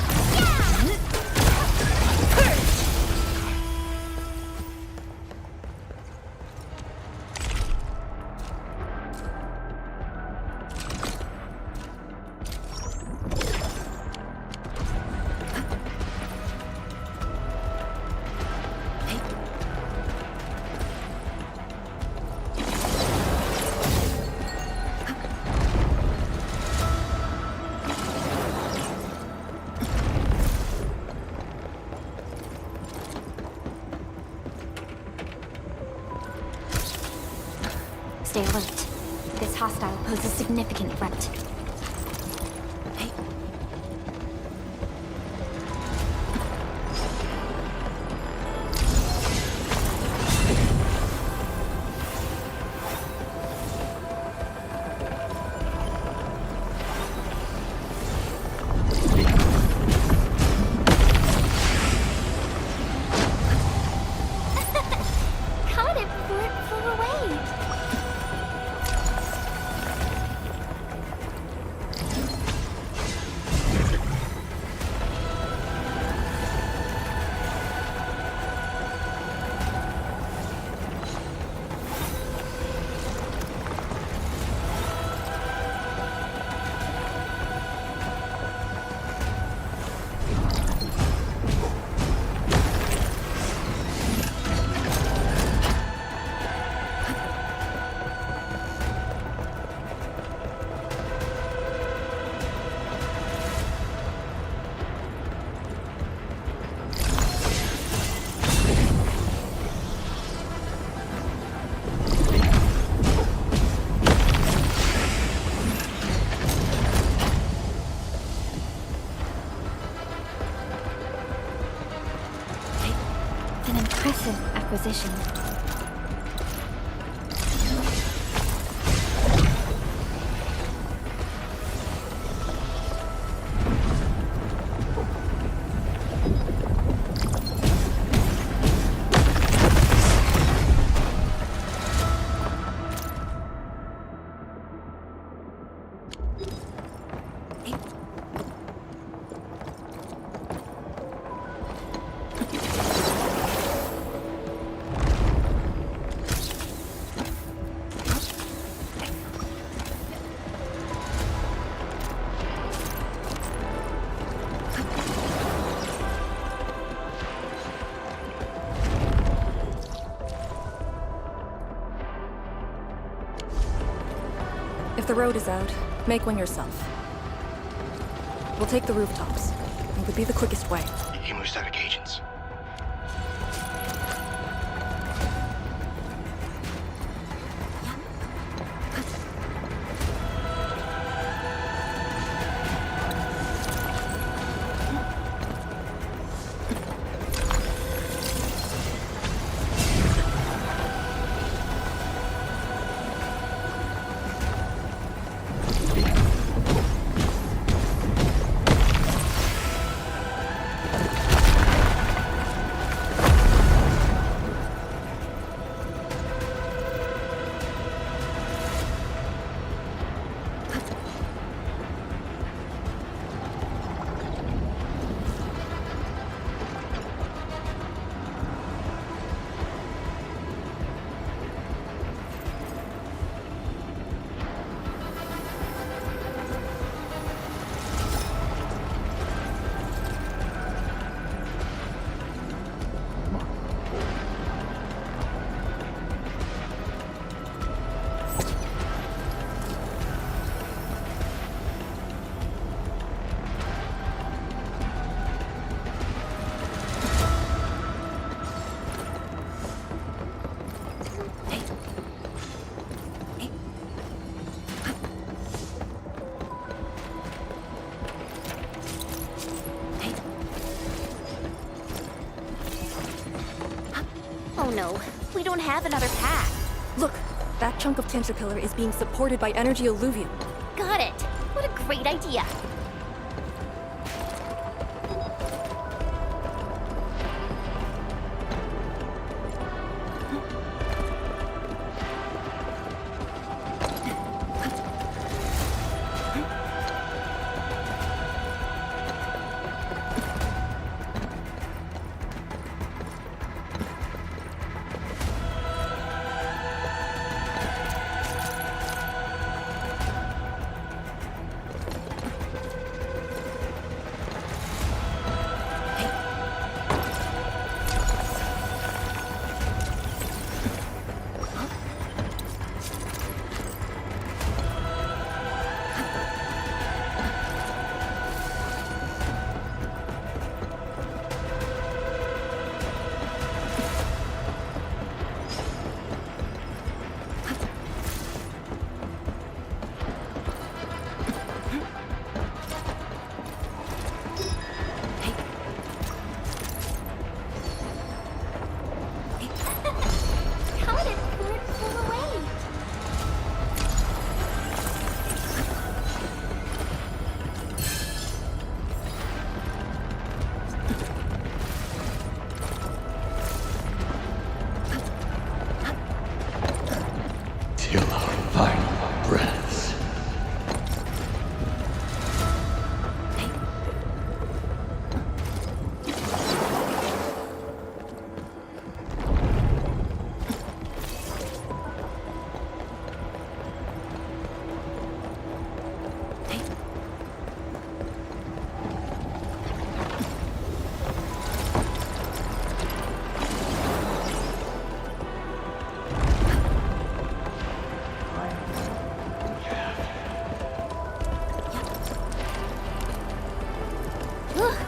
Stay alert. This hostile poses significant threat. Impressive acquisition. If the road is out, make one yourself. We'll take the rooftops. It would be the quickest way. Immu's agents. Oh no, we don't have another path. Look, that chunk of Tentacpillar is being supported by energy alluvium. Got it. What a great idea.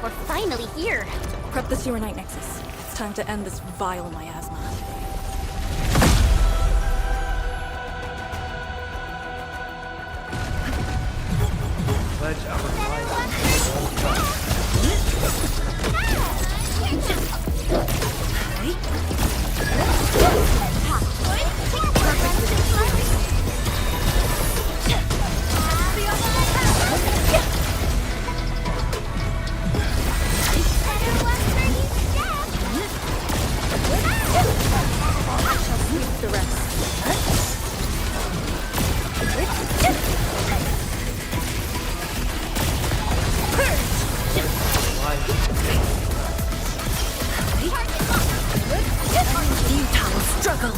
We're finally here. Prep the sewer night nexus. It's time to end this vile miasma. Pledge our Futile struggle.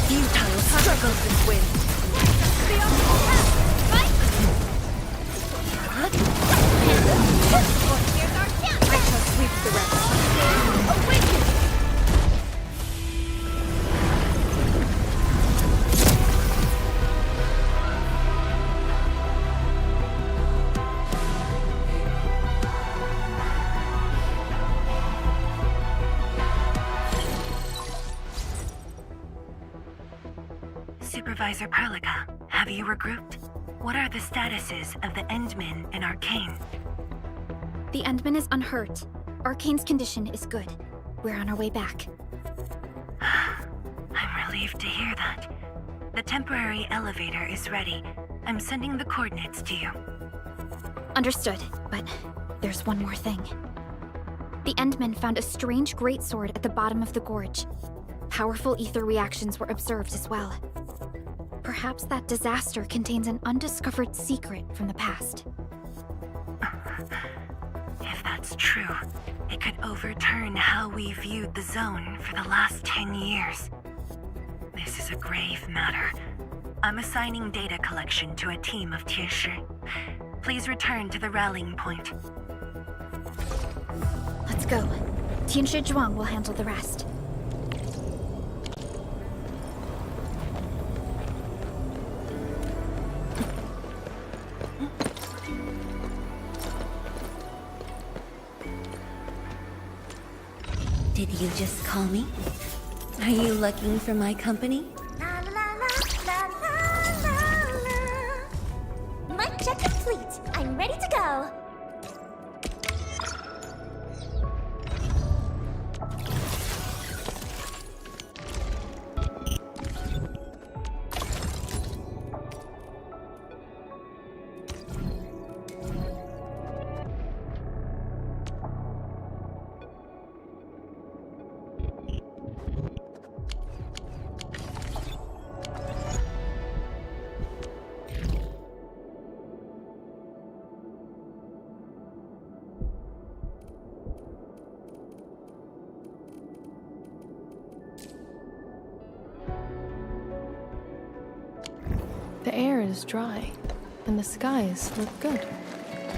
Futile struggle this win. Supervisor Perlica, have you regrouped? What are the statuses of the Endmen and Arcane? The Endman is unhurt. Arcane's condition is good. We're on our way back. I'm relieved to hear that. The temporary elevator is ready. I'm sending the coordinates to you. Understood, but there's one more thing. The Endmen found a strange greatsword at the bottom of the gorge. Powerful ether reactions were observed as well. Perhaps that disaster contains an undiscovered secret from the past. If that's true, it could overturn how we viewed the zone for the last 10 years. This is a grave matter. I'm assigning data collection to a team of Tianshi. Please return to the rallying point. Let's go. Tianshi Zhuang will handle the rest. Did you just call me? Are you looking for my company? Mic check complete. I'm ready to go. The air is dry, and the skies look good.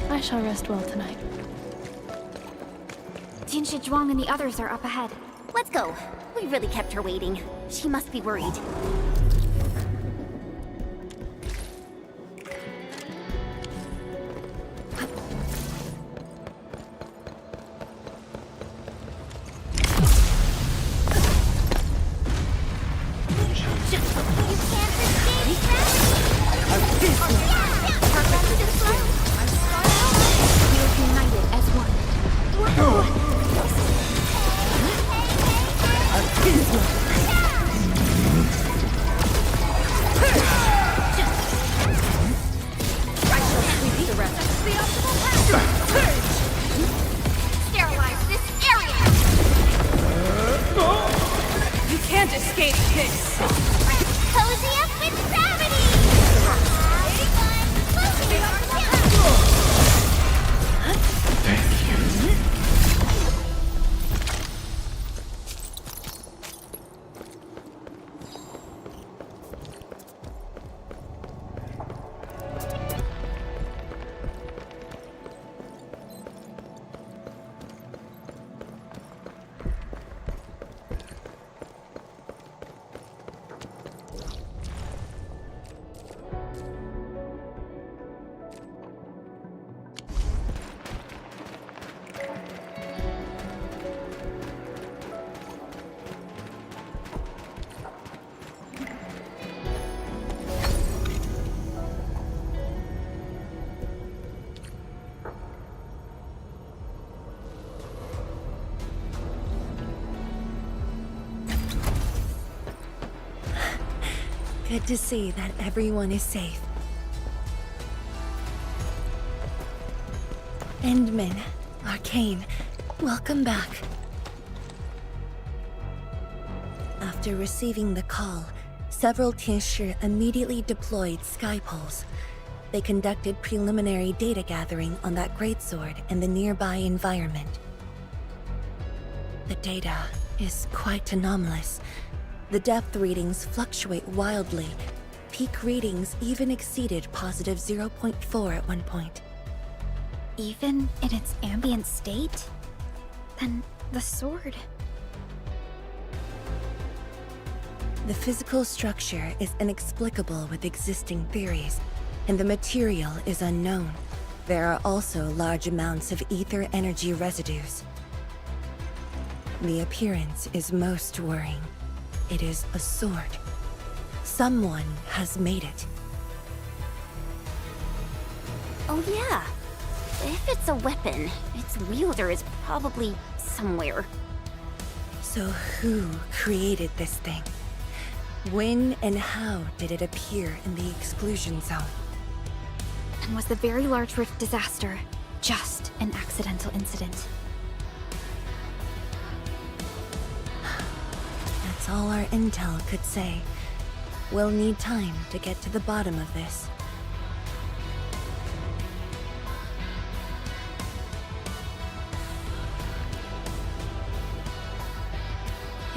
I shall rest well tonight. Tianshi Zhuang and the others are up ahead. Let's go. We really kept her waiting. She must be worried. Good to see that everyone is safe. Endman, Arcane, welcome back. After receiving the call, several Tinsher immediately deployed skypoles. They conducted preliminary data gathering on that greatsword and the nearby environment. The data is quite anomalous. The depth readings fluctuate wildly. Peak readings even exceeded positive 0.4 at one point. Even in its ambient state? Then the sword... The physical structure is inexplicable with existing theories, and the material is unknown. There are also large amounts of ether energy residues. The appearance is most worrying. It is a sword. Someone has made it. Oh yeah. If it's a weapon, its wielder is probably somewhere. So who created this thing? When and how did it appear in the exclusion zone? And was the Very Large Rift disaster just an accidental incident? That's all our intel could say. We'll need time to get to the bottom of this.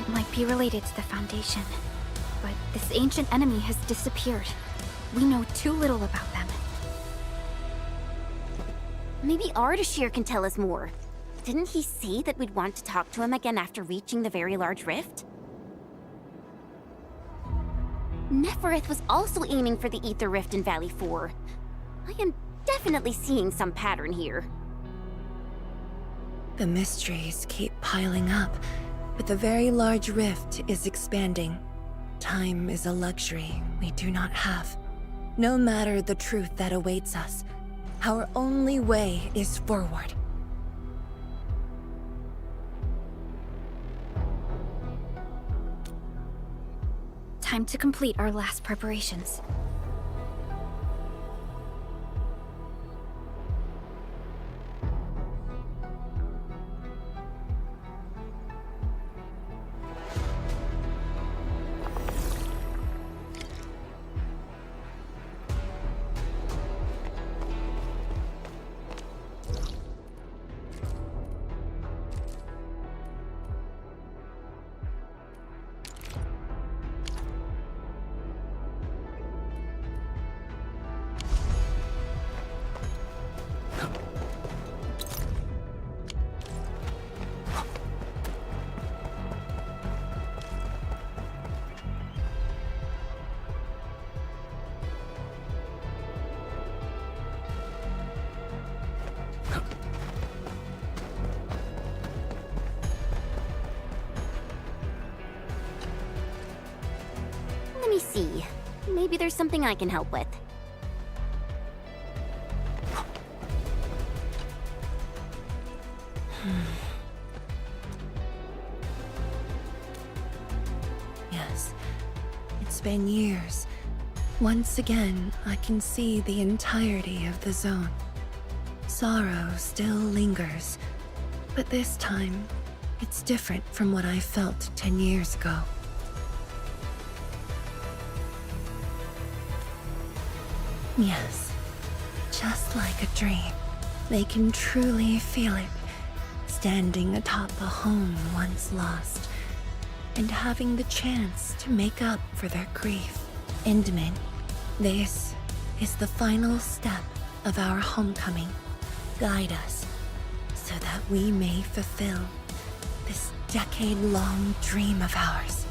It might be related to the Foundation, but this ancient enemy has disappeared. We know too little about them. Maybe Ardashir can tell us more. Didn't he say that we'd want to talk to him again after reaching the Very Large Rift? Nefereth was also aiming for the Ether Rift in Valley 4. I am definitely seeing some pattern here. The mysteries keep piling up, but the Very Large Rift is expanding. Time is a luxury we do not have. No matter the truth that awaits us, our only way is forward. Time to complete our last preparations. Let me see. Maybe there's something I can help with. Yes, it's been years. Once again, I can see the entirety of the zone. Sorrow still lingers, but this time, it's different from what I felt 10 years ago. Yes, just like a dream. They can truly feel it, standing atop a home once lost, and having the chance to make up for their grief. Endman, this is the final step of our homecoming. Guide us, so that we may fulfill this decade-long dream of ours.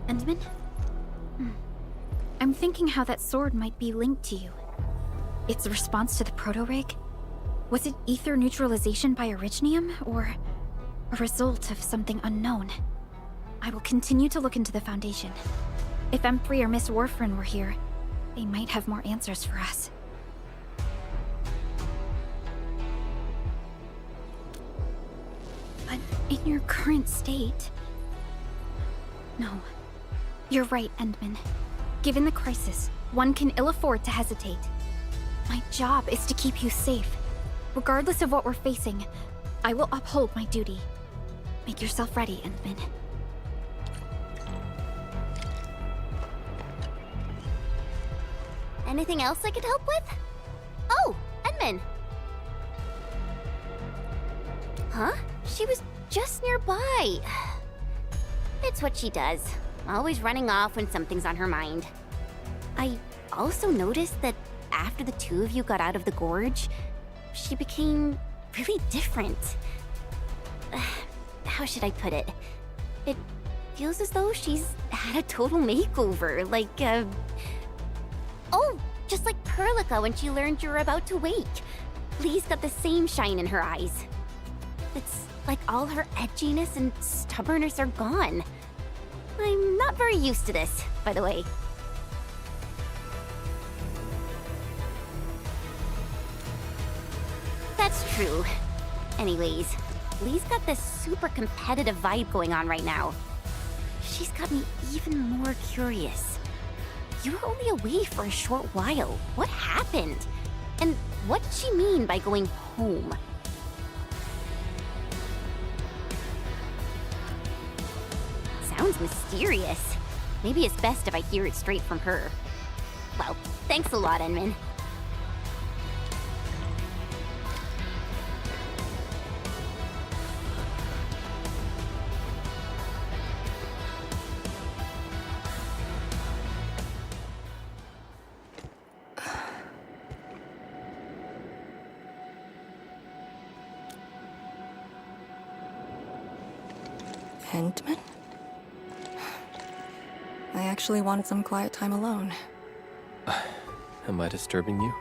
Endman? I'm thinking how that sword might be linked to you. Its response to the proto-rig? Was it ether neutralization by Originium, or a result of something unknown? I will continue to look into the Foundation. If M3 or Miss Warfarin were here, they might have more answers for us. But in your current state... No. You're right, Endman. Given the crisis, one can ill afford to hesitate. My job is to keep you safe. Regardless of what we're facing, I will uphold my duty. Make yourself ready, Endman. Anything else I could help with? Oh, Endman! Huh? She was just nearby. It's what she does. Always running off when something's on her mind. I also noticed that after the two of you got out of the gorge, she became really different. How should I put it? It feels as though she's had a total makeover, like, oh, just like Perlica when she learned you were about to wake. Lee's got the same shine in her eyes. It's like all her edginess and stubbornness are gone. I'm not very used to this, by the way. That's true. Anyways, Lee's got this super competitive vibe going on right now. She's got me even more curious. You were only away for a short while. What happened? And what did she mean by going home? Sounds mysterious. Maybe it's best if I hear it straight from her. Well, thanks a lot, Endman. Endman? I actually wanted some quiet time alone. Am I disturbing you?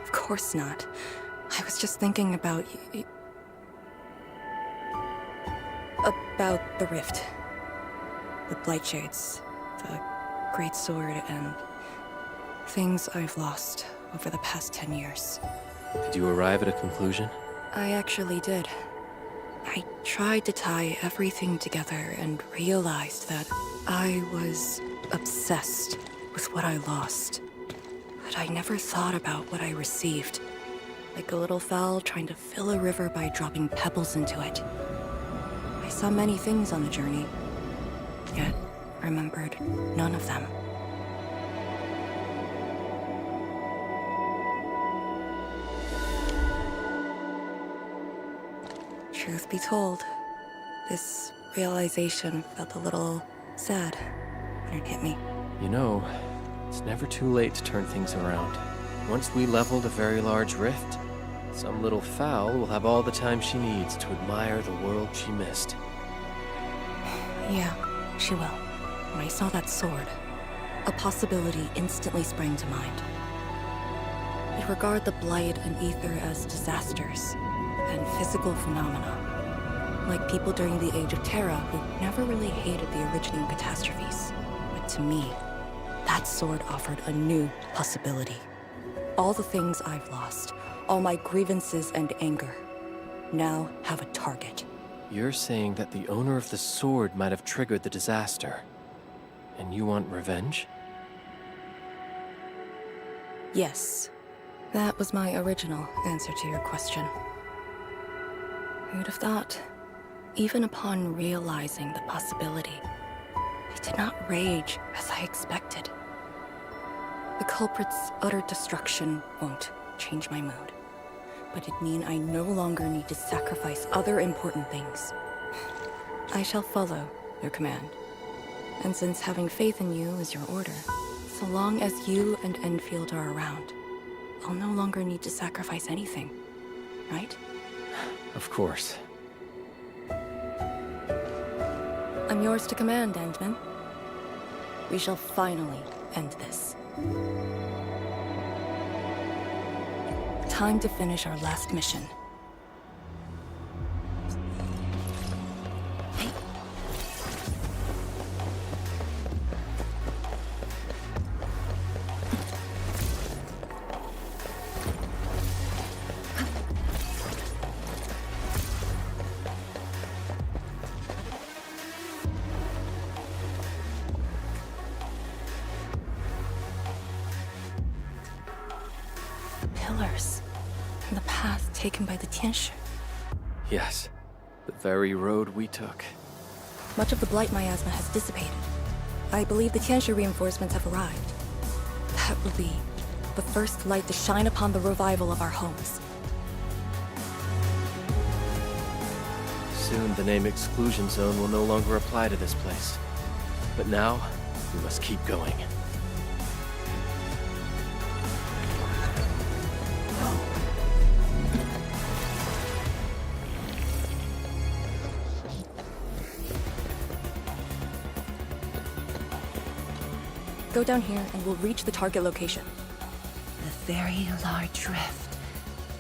Of course not. I was just thinking about about the rift. The Blightshades, the Great Sword, and things I've lost over the past 10 years. Did you arrive at a conclusion? I actually did. I tried to tie everything together and realized that I was obsessed with what I lost. But I never thought about what I received. Like a little fowl trying to fill a river by dropping pebbles into it. I saw many things on the journey, yet remembered none of them. Truth be told, this realization felt a little sad when it hit me. You know, it's never too late to turn things around. Once we leveled a very large rift, some little fowl will have all the time she needs to admire the world she missed. Yeah, she will. When I saw that sword, a possibility instantly sprang to mind. We regard the Blight and Ether as disasters and physical phenomena, like people during the Age of Terra who never really hated the originating catastrophes. But to me, that sword offered a new possibility. All the things I've lost, all my grievances and anger, now have a target. You're saying that the owner of the sword might have triggered the disaster, and you want revenge? Yes, that was my original answer to your question. Who'd have thought? Even upon realizing the possibility, I did not rage as I expected. The culprit's utter destruction won't change my mood, but it means I no longer need to sacrifice other important things. I shall follow your command, and since having faith in you is your order, so long as you and Endfield are around, I'll no longer need to sacrifice anything, right? Of course. I'm yours to command, Endman. We shall finally end this. Time to finish our last mission. Pillars. The path taken by the Tianshi. Yes, the very road we took. Much of the blight miasma has dissipated. I believe the Tianshi reinforcements have arrived. That will be the first light to shine upon the revival of our homes. Soon the name Exclusion Zone will no longer apply to this place. But now, we must keep going. Go down here and we'll reach the target location. The very large rift.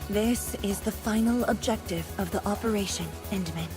This is the final objective of the operation, Endman.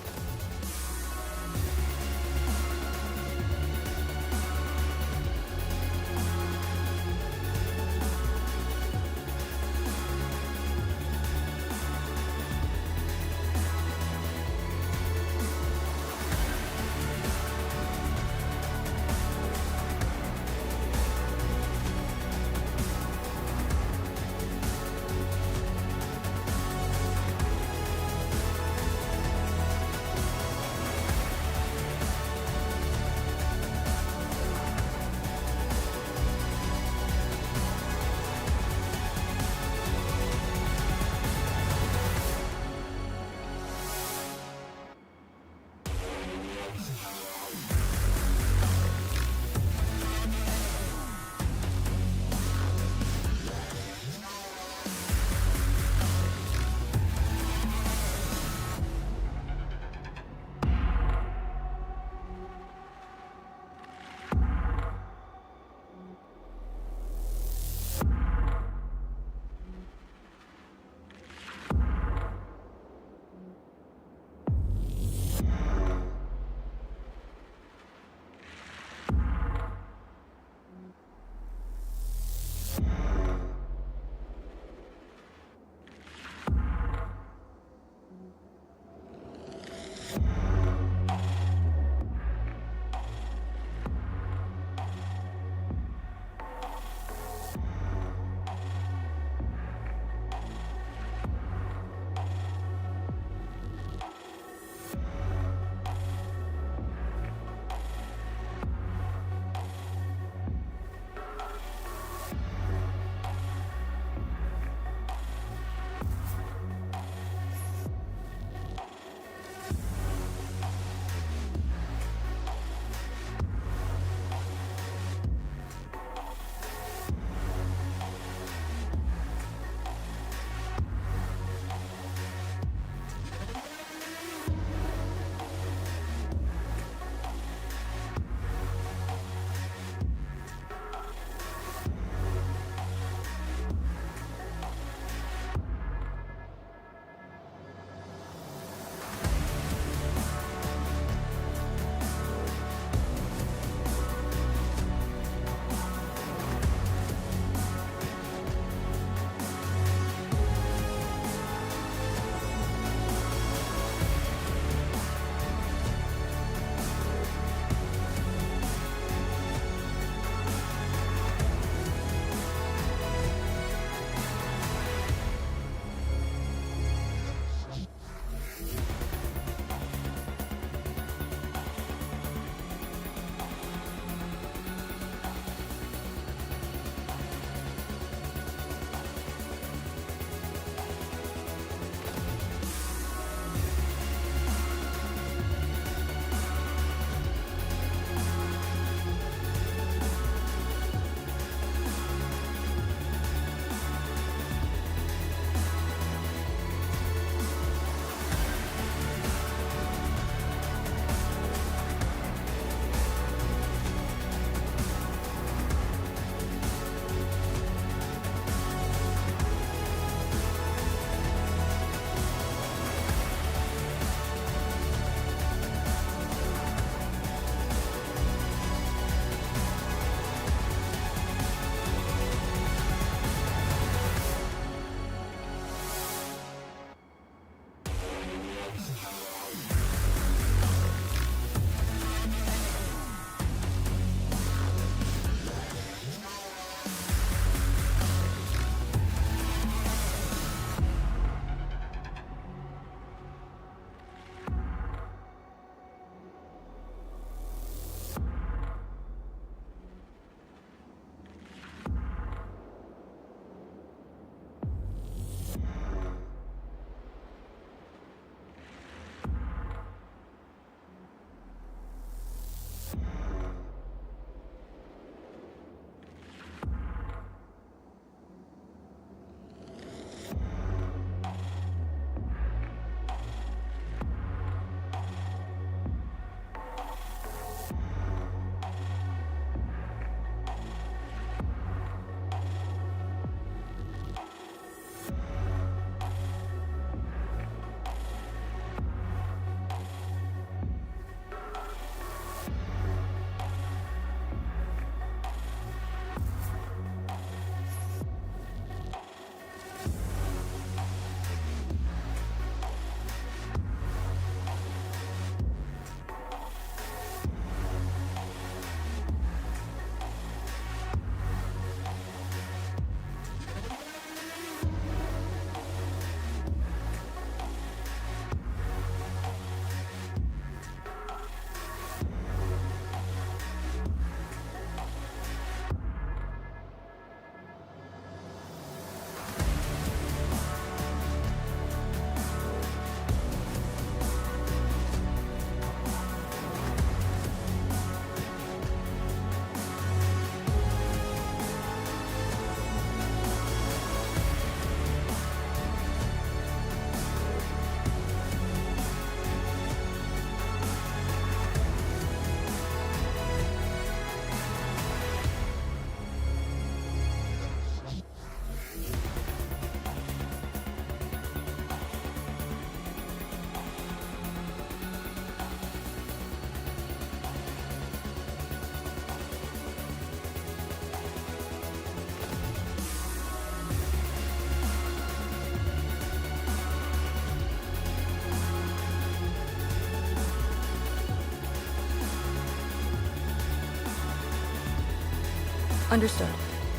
Understood.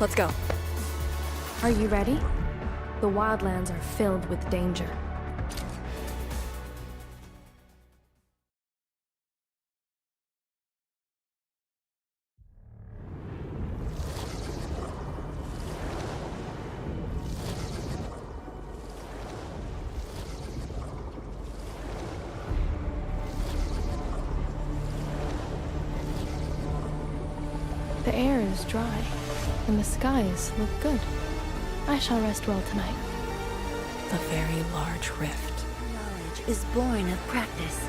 Let's go. Are you ready? The wildlands are filled with danger. The air is dry, and the skies look good. I shall rest well tonight. The very large rift. Knowledge is born of practice.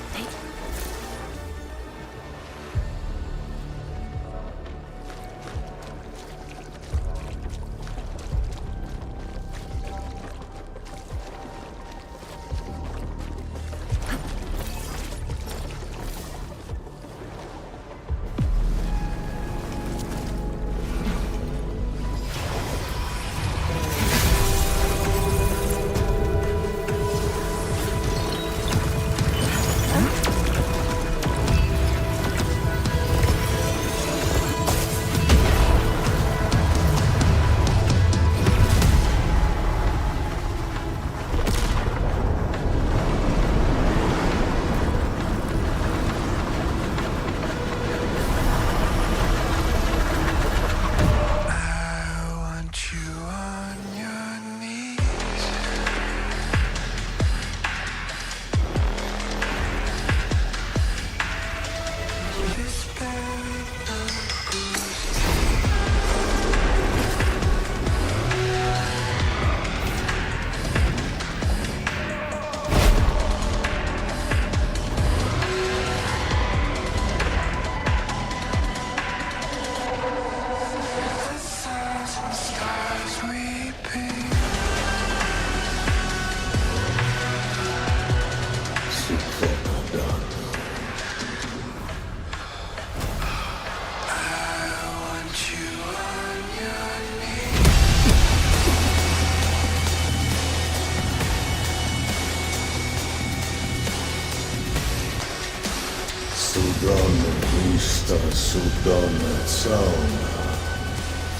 Судана цауна,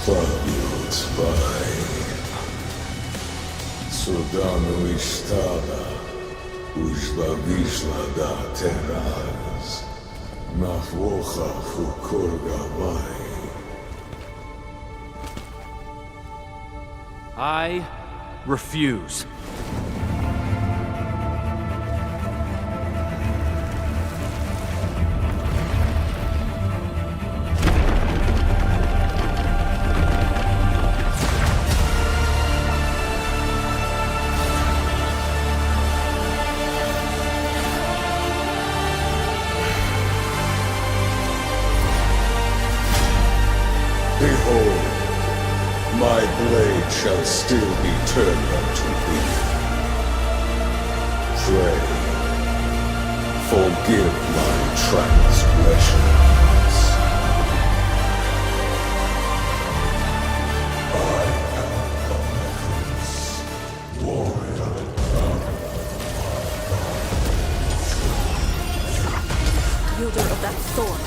плавилась бай. Судану истада, вышла да террас, на флохах у Кургавай. I refuse. Behold, my blade shall still be turned unto thee. Pray, forgive my transgressions. I am Arkngihts, warrior Wielder of that sword.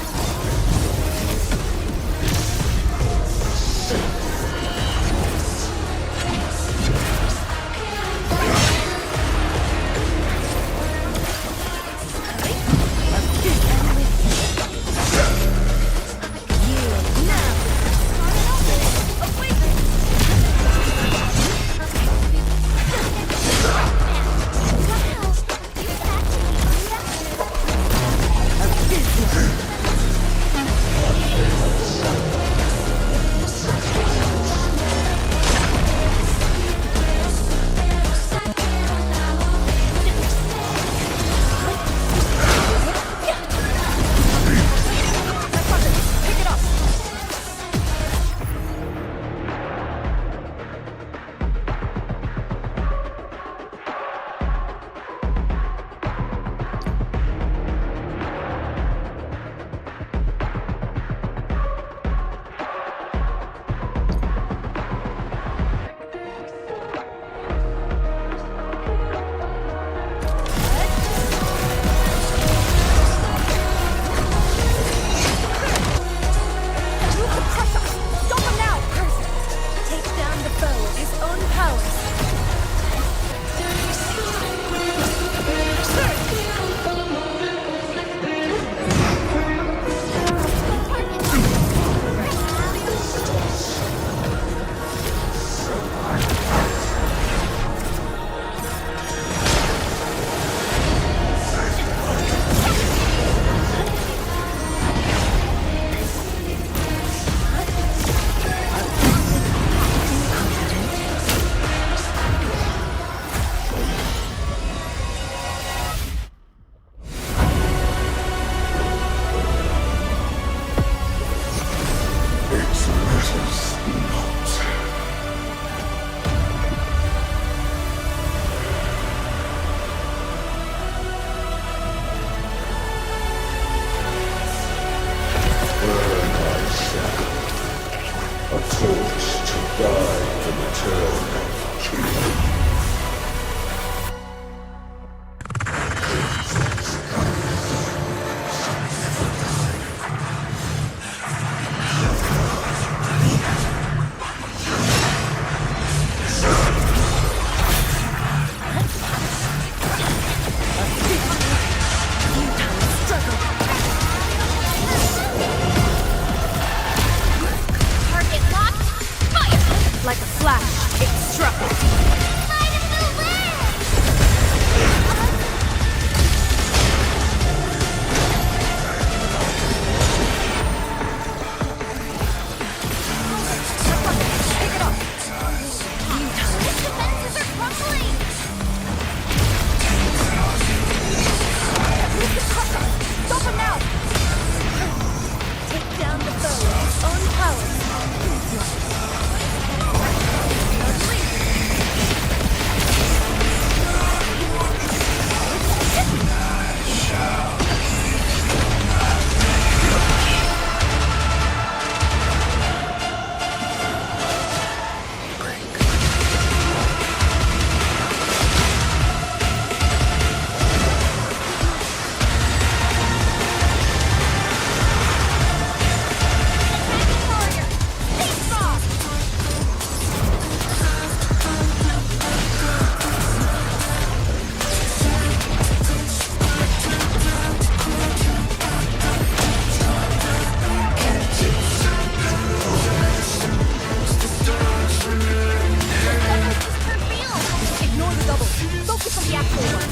away from the actual one.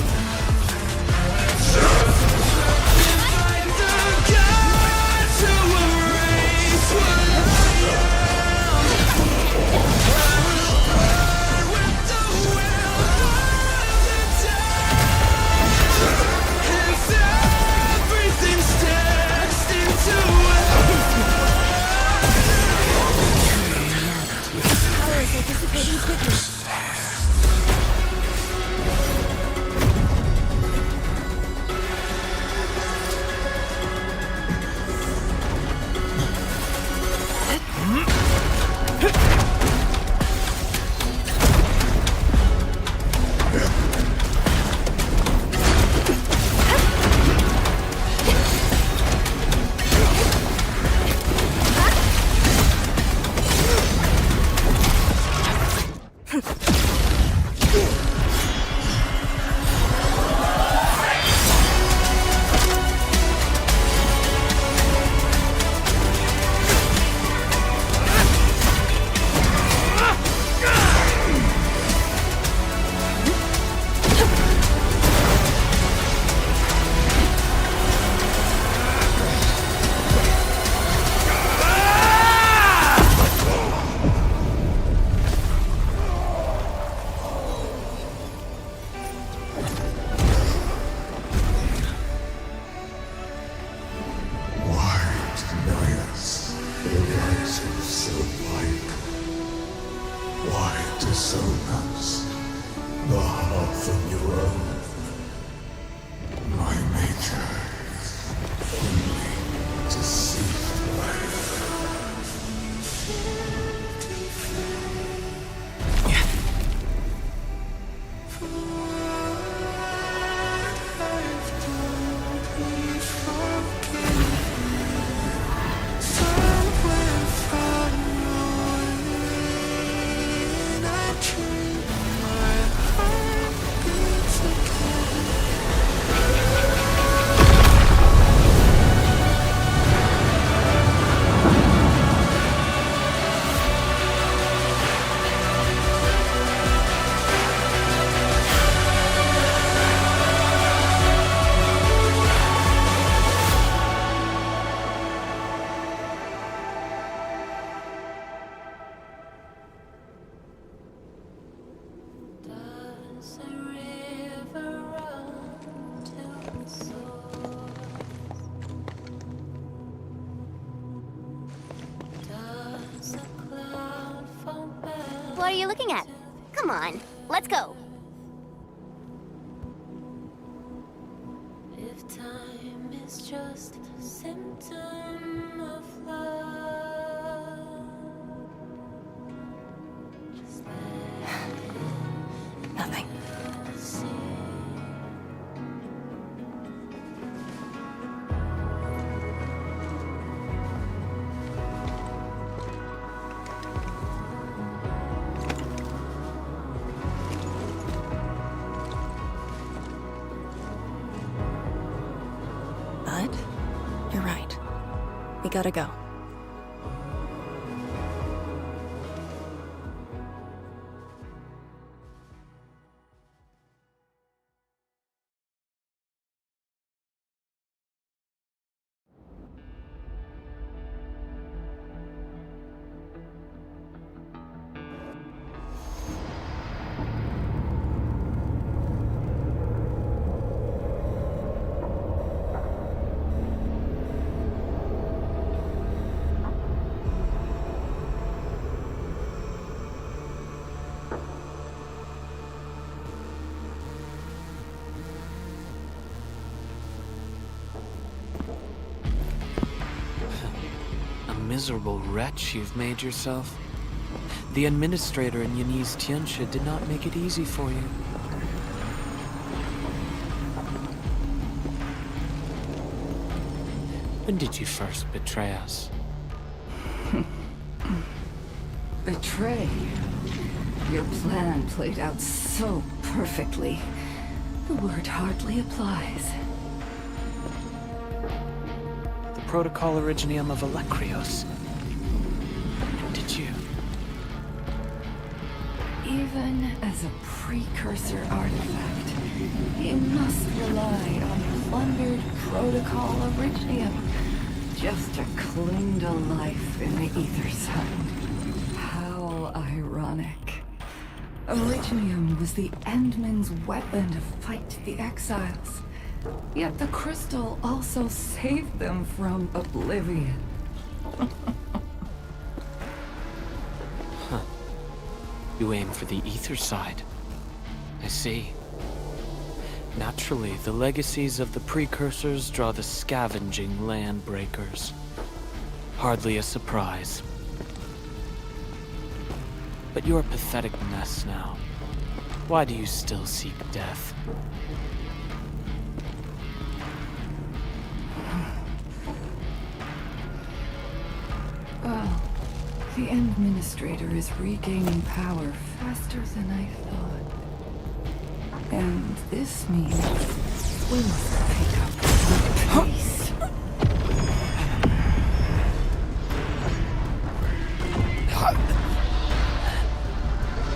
Powers are dissipating quickly. What are you looking at? Come on, let's go. If time is just a symptom of love, just Nothing. But you're right. We gotta go. Miserable wretch you've made yourself. The administrator in Yanni's Tianxia did not make it easy for you. When did you first betray us? Betray? Your plan played out so perfectly. The word hardly applies. The Protocol Originium of Electrios. And did you? Even as a precursor artifact, you must rely on plundered protocol Originium just to cling to life in the ether side. How ironic. Originium was the Endmen's weapon to fight the exiles. Yet the crystal also saved them from oblivion. Huh. You aim for the ether side. I see. Naturally, the legacies of the precursors draw the scavenging land breakers. Hardly a surprise. But you're a pathetic mess now. Why do you still seek death? Well, the Administrator is regaining power faster than I thought. And this means we must pick up the pace.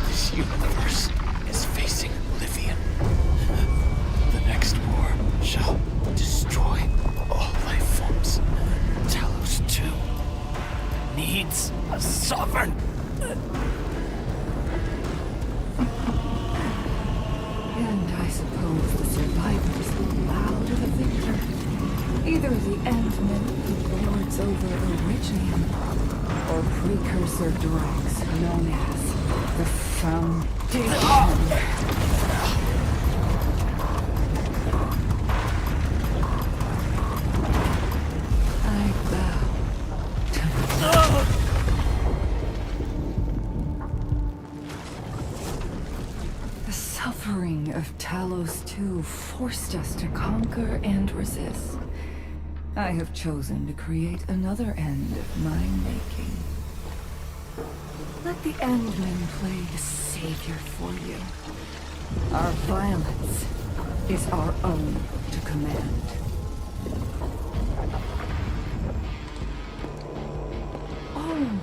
This universe is facing oblivion. The next war shall destroy all life forms. Talos 2 needs a sovereign. And I suppose the survivors will bow to the victor. Either the Endmen who lords over Originium, or precursor drugs known as the Foundation. I bow to the suffering of Talos 2 forced us to conquer and resist. I have chosen to create another end of my making. Let the Endmen play the savior for you. Our violence is our own to command. Oh,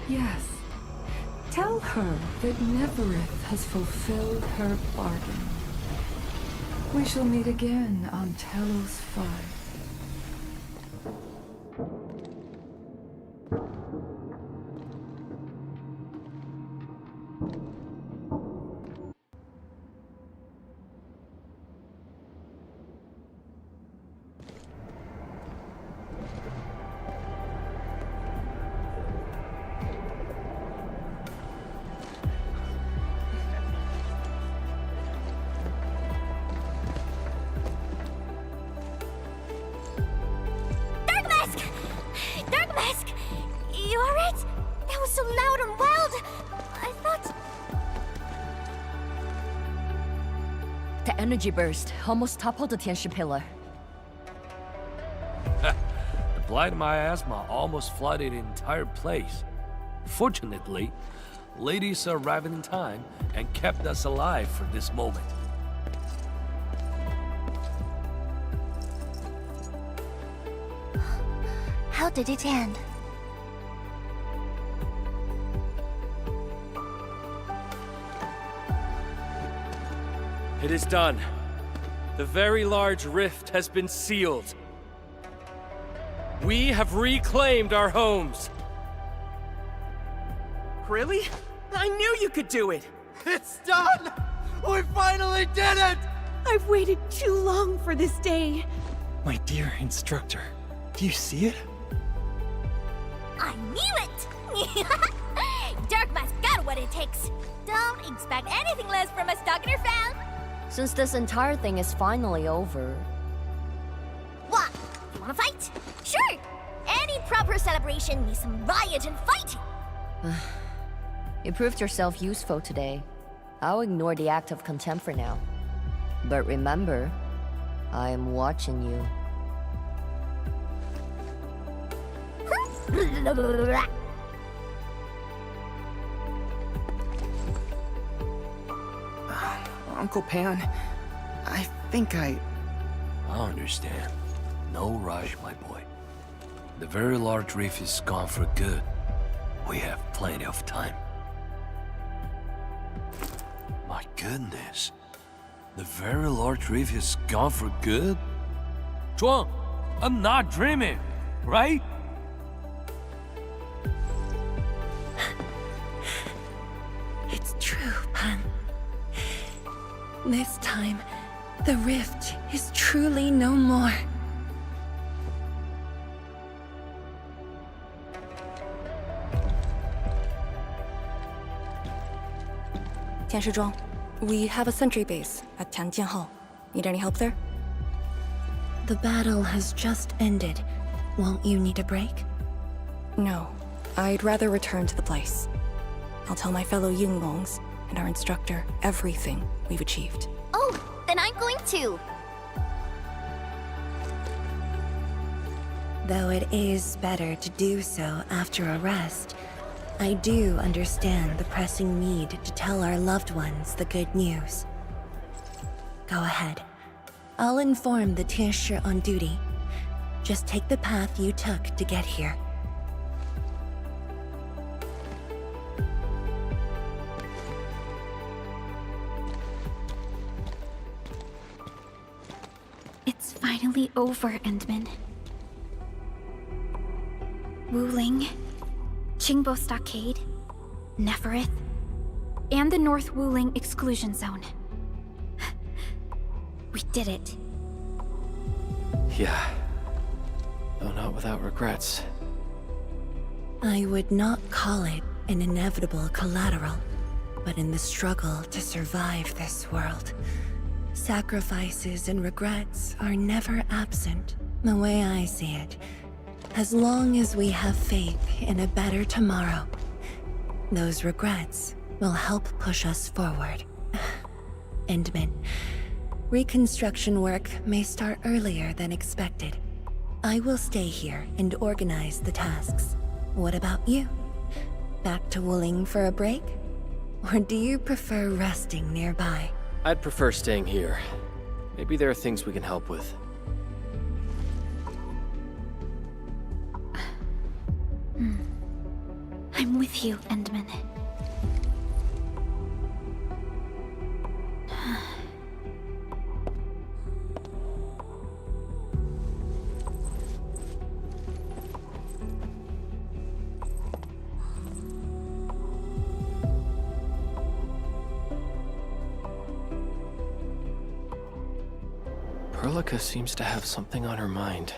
yes. Tell her that Neverith has fulfilled her bargain. We shall meet again on Talos 5. You alright? That was so loud and wild! I thought... The energy burst almost toppled the Tianshi pillar. The blight of my asthma almost flooded the entire place. Fortunately, ladies arrived in time and kept us alive for this moment. How did it end? It is done. The very large rift has been sealed. We have reclaimed our homes. Really? I knew you could do it! It's done! We finally did it! I've waited too long for this day. My dear instructor, do you see it? I knew it! Dark Mask got what it takes. Don't expect anything less from a Stalker fan. Since this entire thing is finally over... What? You wanna fight? Sure! Any proper celebration needs some riot and fighting! You proved yourself useful today. I'll ignore the act of contempt for now. But remember, I am watching you. Uncle Pan, I think I understand. No rush, my boy. The very large reef is gone for good. We have plenty of time. goodness. The very large reef is gone for good? Zhuang, I'm not dreaming, right? It's true, Pan. This time, the rift is truly no more. 天师庄, we have a sentry base at Tianjianhao. Need any help there? The battle has just ended. Won't you need a break? No. I'd rather return to the place. I'll tell my fellow Yinglongs and our instructor everything we've achieved. Oh, then I'm going to. Though it is better to do so after a rest, I do understand the pressing need to tell our loved ones the good news. Go ahead. I'll inform the Tieshi on duty. Just take the path you took to get here. It's finally over, Endman. Wuling, Qingbo Stockade, Neferith, and the North Wuling Exclusion Zone. We did it. Yeah. Though not without regrets. I would not call it an inevitable collateral, but in the struggle to survive this world, sacrifices and regrets are never absent. The way I see it, as long as we have faith in a better tomorrow, those regrets will help push us forward. Endman, reconstruction work may start earlier than expected. I will stay here and organize the tasks. What about you? Back to Wuling for a break? Or do you prefer resting nearby? I'd prefer staying here. Maybe there are things we can help with. I'm with you, Endman. Perlica seems to have something on her mind.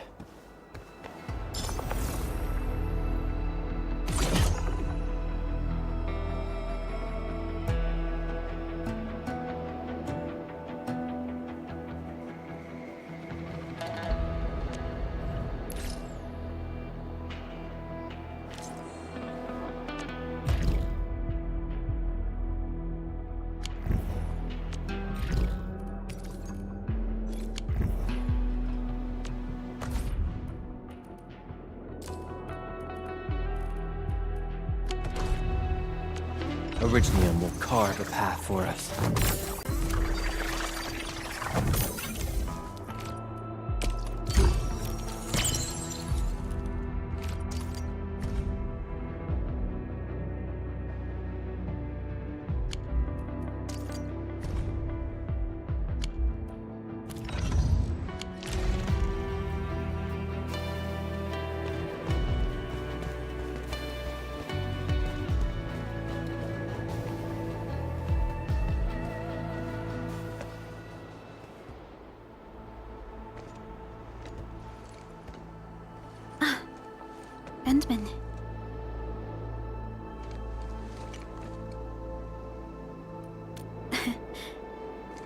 Originium will carve a path for us. Endman.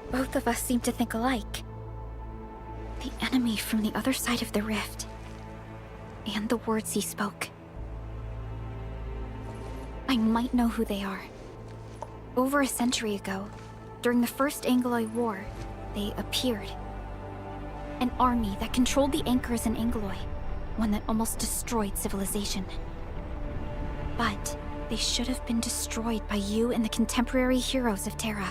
Both of us seem to think alike. The enemy from the other side of the rift. And the words he spoke. I might know who they are. Over a century ago, during the First Angloid War, they appeared. An army that controlled the anchors in Angloid. One that almost destroyed civilization. But they should have been destroyed by you and the contemporary heroes of Terra.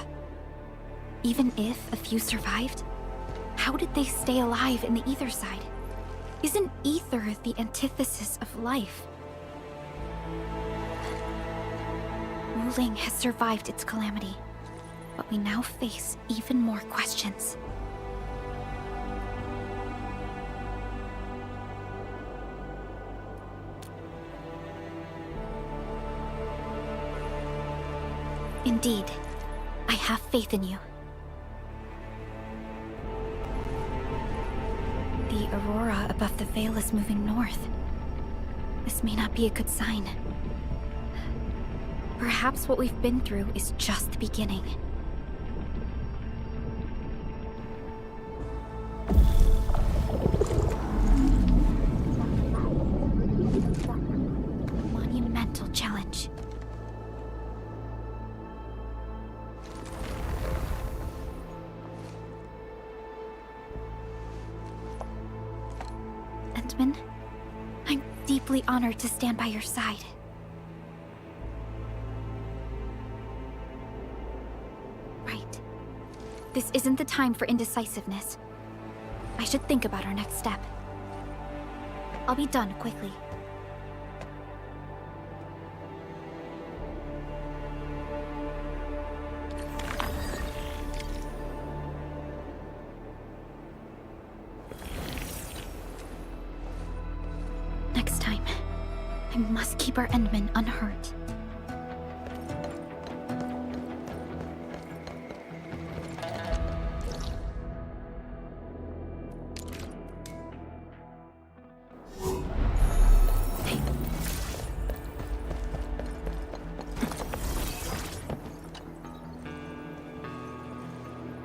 Even if a few survived, how did they stay alive in the ether side? Isn't ether the antithesis of life? Wuling has survived its calamity. But we now face even more questions. Indeed, I have faith in you. The aurora above the veil is moving north. This may not be a good sign. Perhaps what we've been through is just the beginning. Monumental challenge. Endman, I'm deeply honored to stand by your side. Right. This isn't the time for indecisiveness. I should think about our next step. I'll be done quickly. Next time, I must keep our Endman unhurt.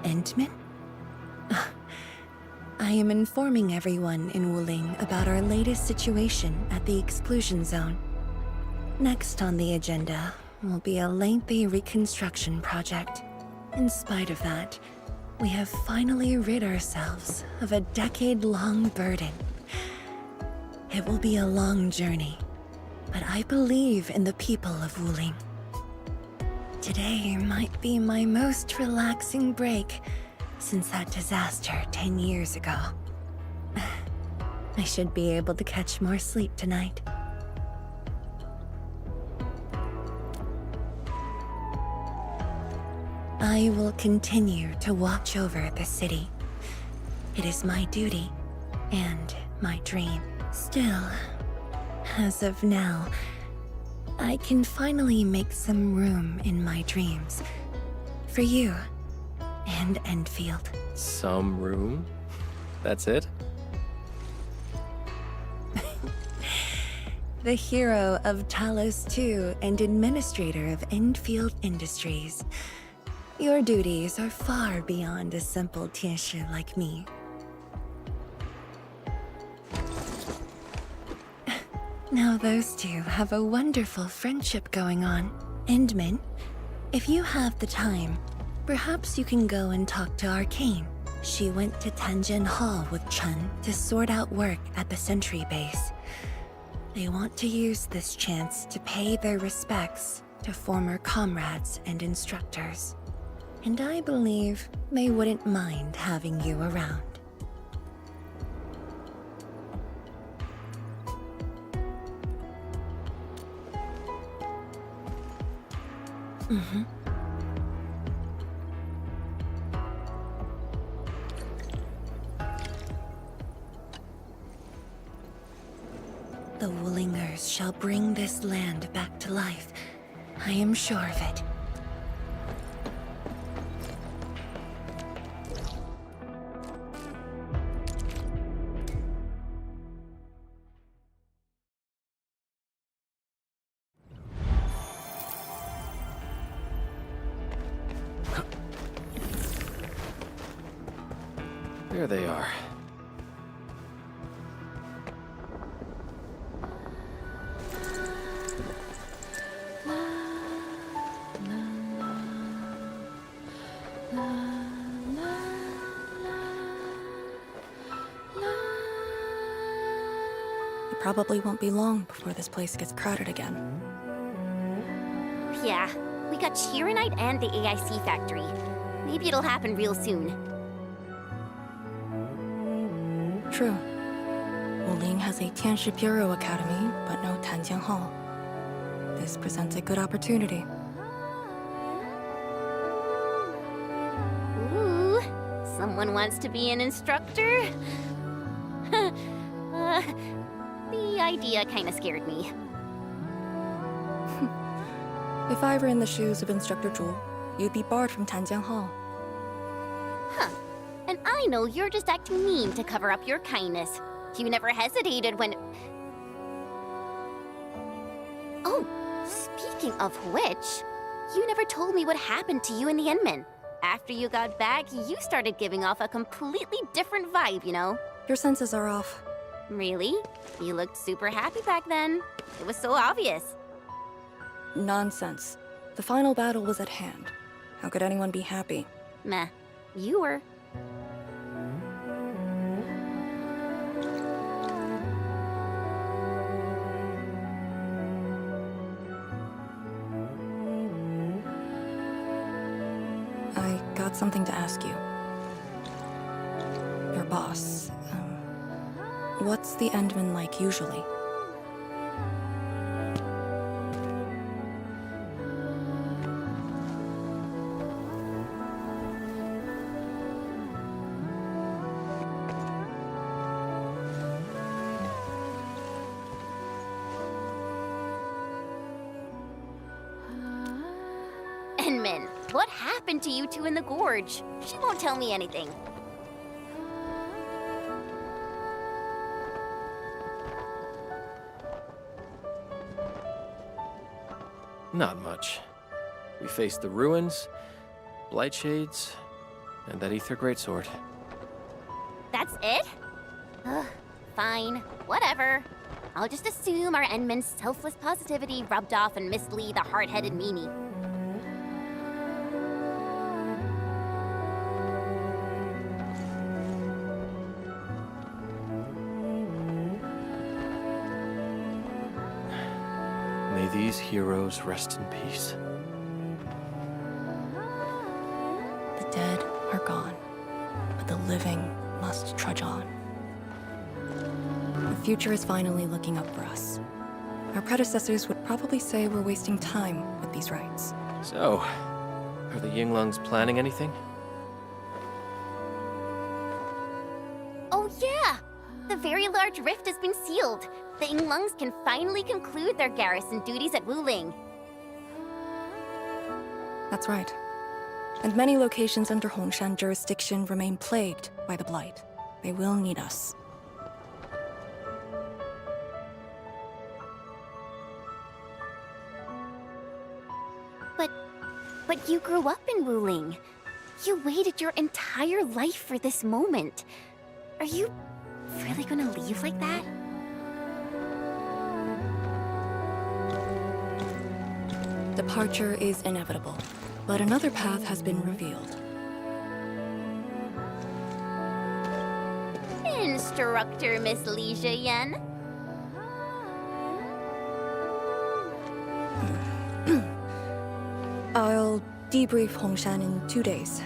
Endman? I am informing everyone in Wuling about our latest situation at the exclusion zone. Next on the agenda will be a lengthy reconstruction project. In spite of that, we have finally rid ourselves of a decade-long burden. It will be a long journey, but I believe in the people of Wuling. Today might be my most relaxing break since that disaster 10 years ago. I should be able to catch more sleep tonight. I will continue to watch over the city. It is my duty and my dream. Still, as of now, I can finally make some room in my dreams for you and Endfield. Some room? That's it? The hero of Talos 2 and administrator of Endfield Industries. Your duties are far beyond a simple Tianshi like me. Now those two have a wonderful friendship going on. Endman, if you have the time, perhaps you can go and talk to Arcane. She went to Tanjin Hall with Chun to sort out work at the Sentry base. They want to use this chance to pay their respects to former comrades and instructors. And I believe they wouldn't mind having you around. The Wulingers shall bring this land back to life. I am sure of it. There they are. It probably won't be long before this place gets crowded again. Yeah, we got Chironite and the AIC factory. Maybe it'll happen real soon. True. Wuling has a Tianshi Bureau Academy, but no Tanjian Hall. This presents a good opportunity. Someone wants to be an instructor? The idea kinda scared me. If I were in the shoes of Instructor Zhu, you'd be barred from Tanjiang Hall. Huh. And I know you're just acting mean to cover up your kindness. You never hesitated when... Oh, speaking of which, you never told me what happened to you and the Endmen. After you got back, you started giving off a completely different vibe, you know? Your senses are off. Really? You looked super happy back then. It was so obvious. Nonsense. The final battle was at hand. How could anyone be happy? Meh. You were. I got something to ask you. Your boss, what's the Endman like usually? Endman, what happened to you two in the gorge? She won't tell me anything. Not much. We faced the ruins, blight shades, and that ether greatsword. That's it? Ugh, fine. Whatever. I'll just assume our Endman's selfless positivity rubbed off on Miss Lee, the hard-headed meanie. May these heroes rest in peace. The dead are gone, but the living must trudge on. The future is finally looking up for us. Our predecessors would probably say we're wasting time with these rites. So, are the Yinglungs planning anything? Oh yeah! The very large rift has been sealed. The Yinglungs can finally conclude their garrison duties at Wuling. That's right. And many locations under Hongshan jurisdiction remain plagued by the Blight. They will need us. But you grew up in Wuling. You waited your entire life for this moment. Are you really gonna leave like that? Departure is inevitable, but another path has been revealed. Instructor Miss Li Zheyan. I'll debrief Hongshan in 2 days,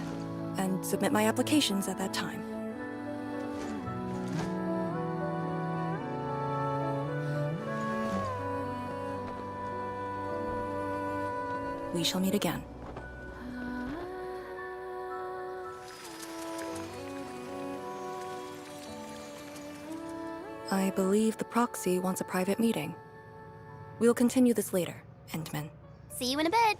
and submit my applications at that time. We shall meet again. I believe the proxy wants a private meeting. We'll continue this later, Endman. See you in a bit.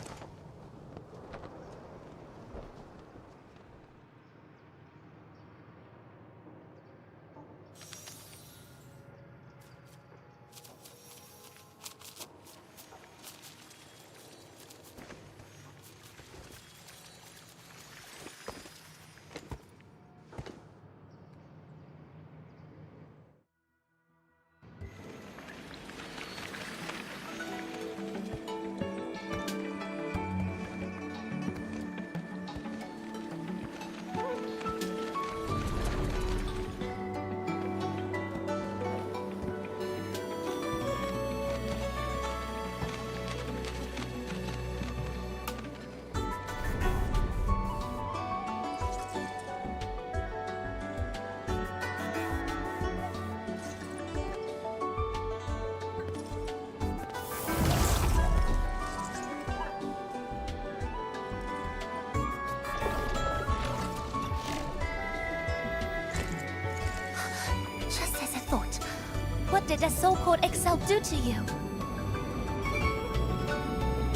What did that so-called Excel do to you?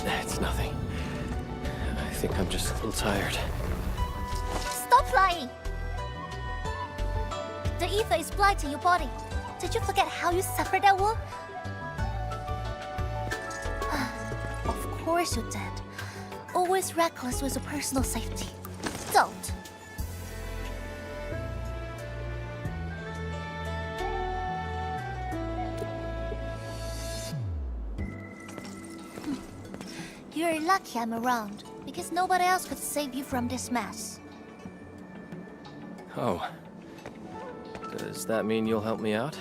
It's nothing. I think I'm just a little tired. Stop lying! The ether is blind to your body. Did you forget how you suffered that wound? Of course you did. Always reckless with your personal safety. Don't. You're lucky I'm around, because nobody else could save you from this mess. Oh. Does that mean you'll help me out?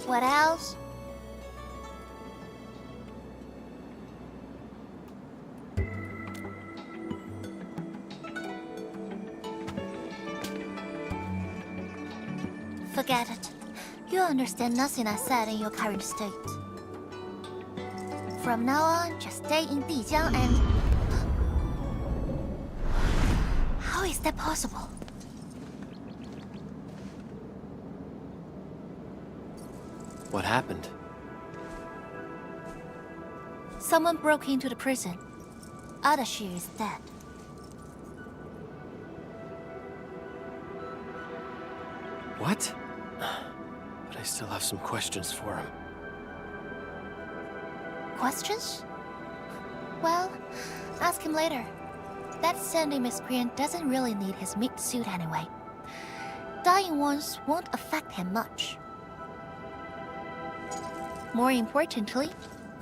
What else? Forget it. You understand nothing I said in your current state. From now on, just stay in Dijiang and... How is that possible? What happened? Someone broke into the prison. Ardashir is dead. What? But I still have some questions for him. Questions? Well, ask him later. That sandy miscreant doesn't really need his meat suit anyway. Dying ones won't affect him much. More importantly,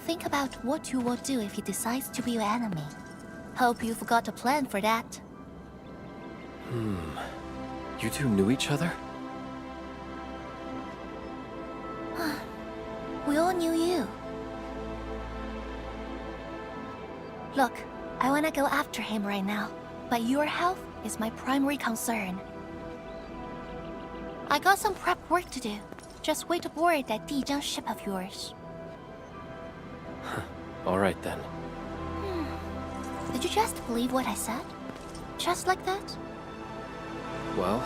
think about what you will do if he decides to be your enemy. Hope you've got a plan for that. You two knew each other? We all knew you. Look, I wanna go after him right now, but your health is my primary concern. I got some prep work to do. Just wait aboard that Dijiang ship of yours. All right then. Did you just believe what I said? Just like that? Well,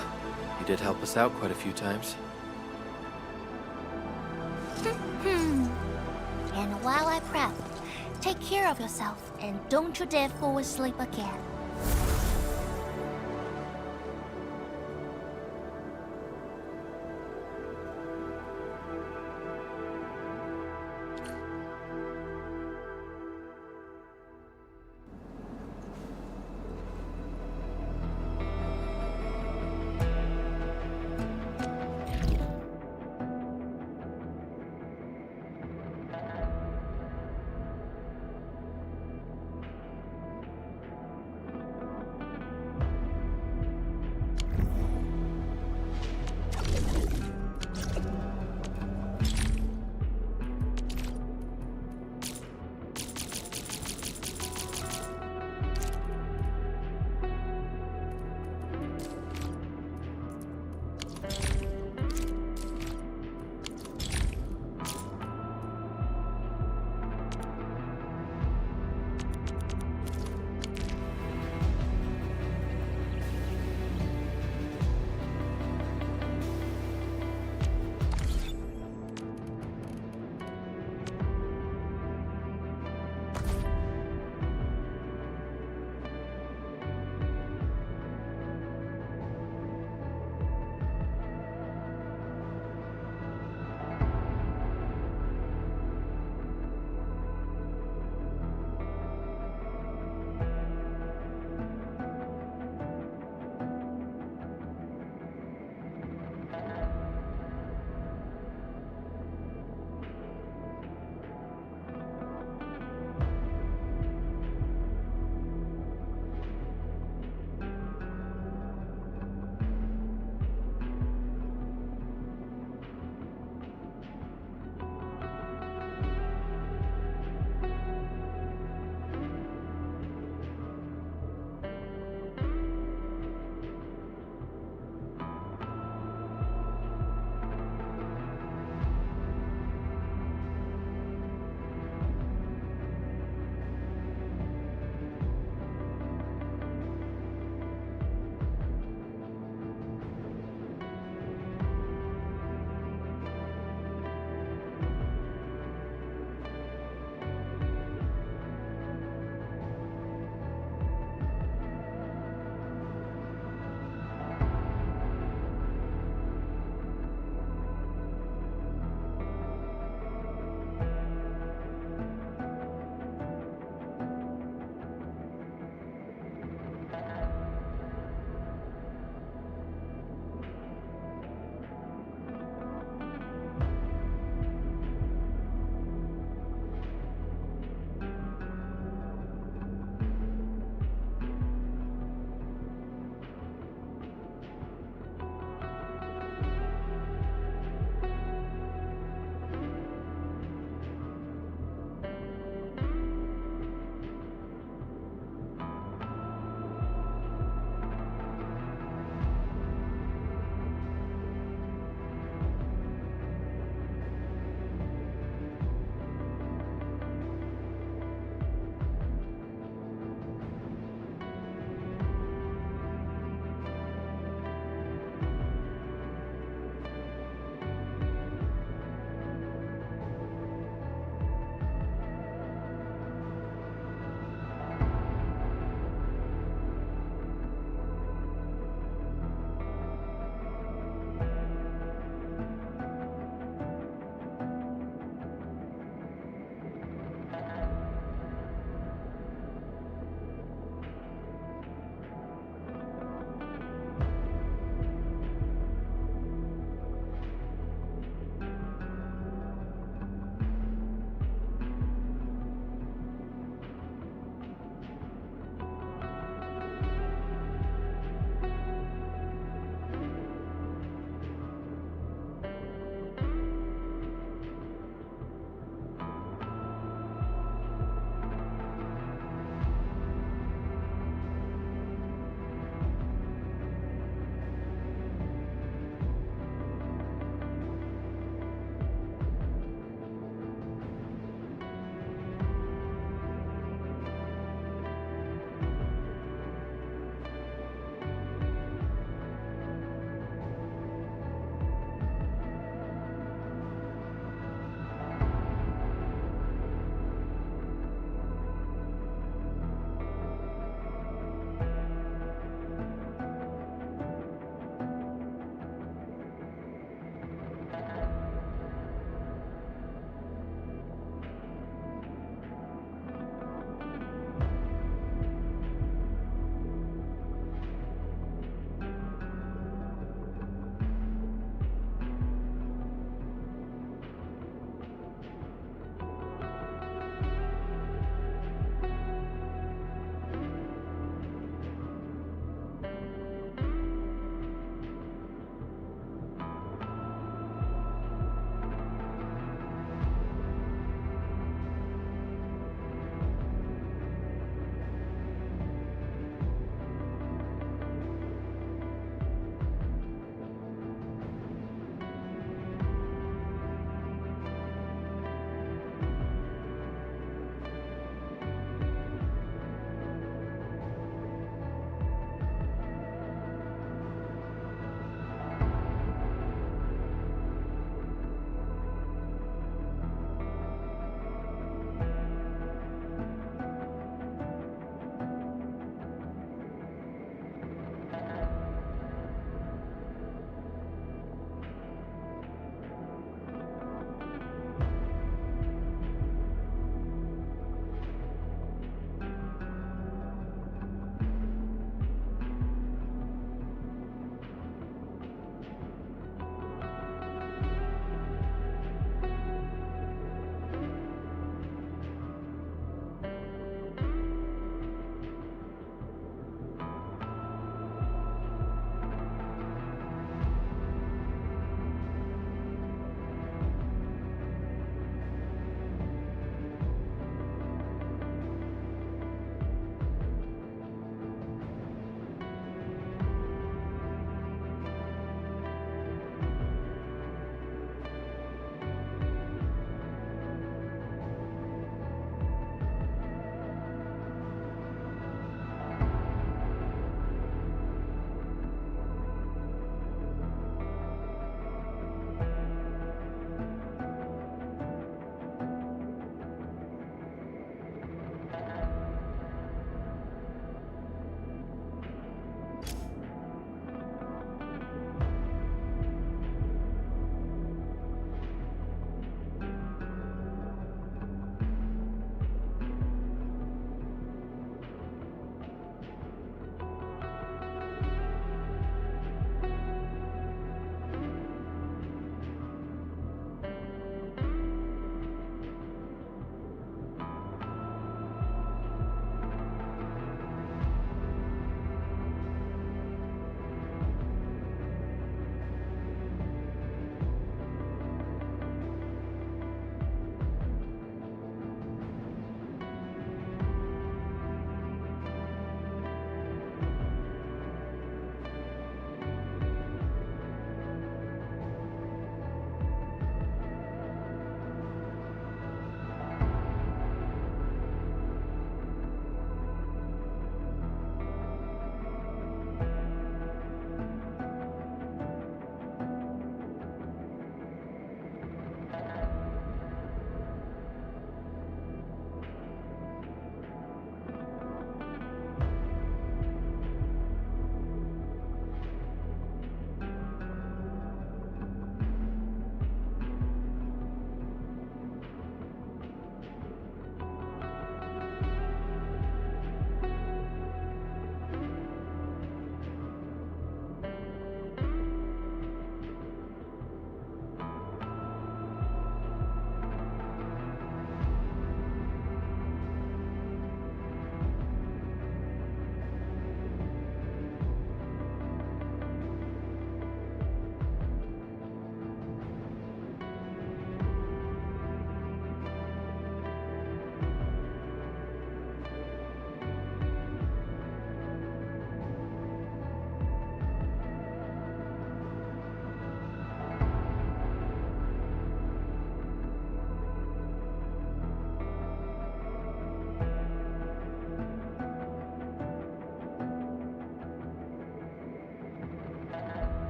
you did help us out quite a few times. And while I prep, take care of yourself and don't you dare fall asleep again.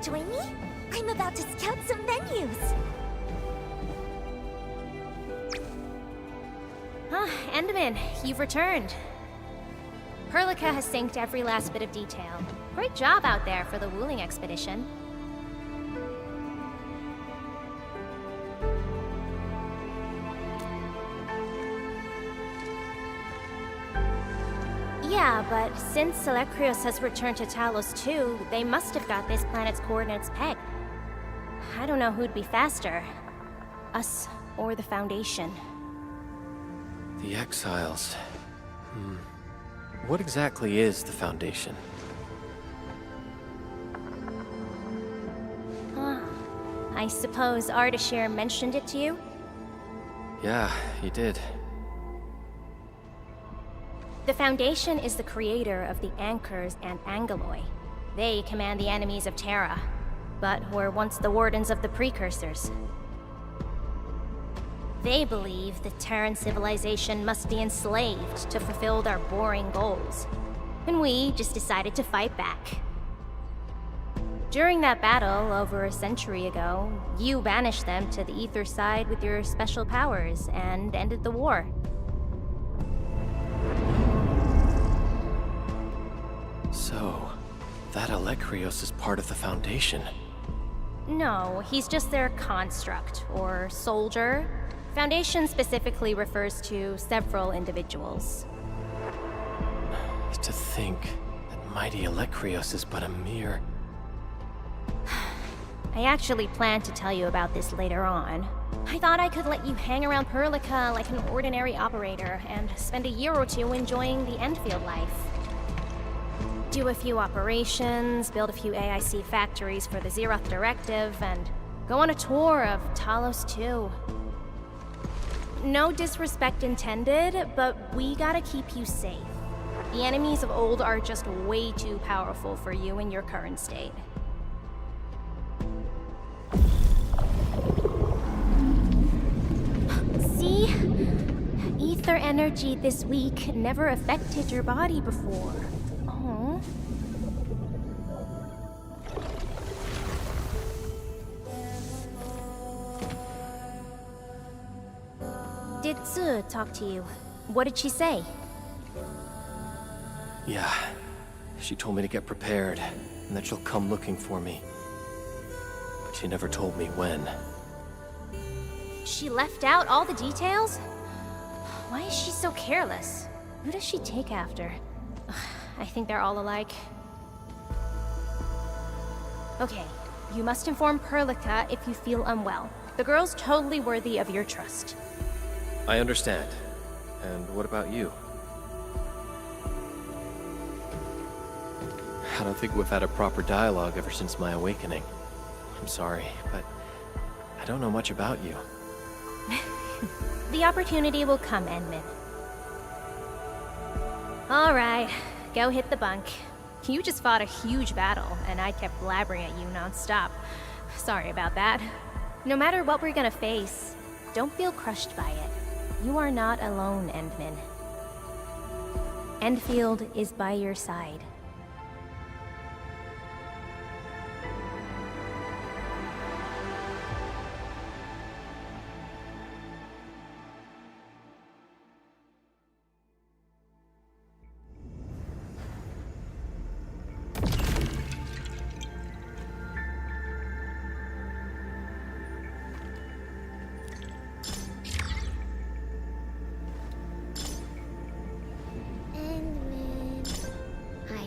join me? I'm about to scout some venues. Endman, you've returned. Perlica has synced every last bit of detail. Great job out there for the Wuling expedition. Yeah, but since Selekrios has returned to Talos too, they must have got this planet's coordinates pegged. I don't know who'd be faster. Us or the Foundation. The Exiles. What exactly is the Foundation? I suppose Ardashir mentioned it to you? Yeah, he did. The Foundation is the creator of the Anchors and Angeloi. They command the enemies of Terra, but were once the wardens of the Precursors. They believe the Terran civilization must be enslaved to fulfill their boring goals. And we just decided to fight back. During that battle, over a century ago, you banished them to the Ether side with your special powers and ended the war. So, that Alekrios is part of the Foundation. No, he's just their construct, or soldier. Foundation specifically refers to several individuals. To think that mighty Alekrios is but a mere... I actually planned to tell you about this later on. I thought I could let you hang around Perlica like an ordinary operator and spend a year or two enjoying the Endfield life. Do a few operations, build a few AIC factories for the Zeroth Directive, and go on a tour of Talos 2. No disrespect intended, but we gotta keep you safe. The enemies of old are just way too powerful for you in your current state. See? Ether energy this week never affected your body before. Oh. Did Tsu talk to you? What did she say? Yeah. She told me to get prepared, and that she'll come looking for me. But she never told me when. She left out all the details? Why is she so careless? Who does she take after? I think they're all alike. Okay, you must inform Perlica if you feel unwell. The girl's totally worthy of your trust. I understand. And what about you? I don't think we've had a proper dialogue ever since my awakening. I'm sorry, but I don't know much about you. The opportunity will come, Endman. Alright, go hit the bunk. You just fought a huge battle, and I kept blabbering at you non-stop. Sorry about that. No matter what we're gonna face, don't feel crushed by it. You are not alone, Endman. Endfield is by your side. I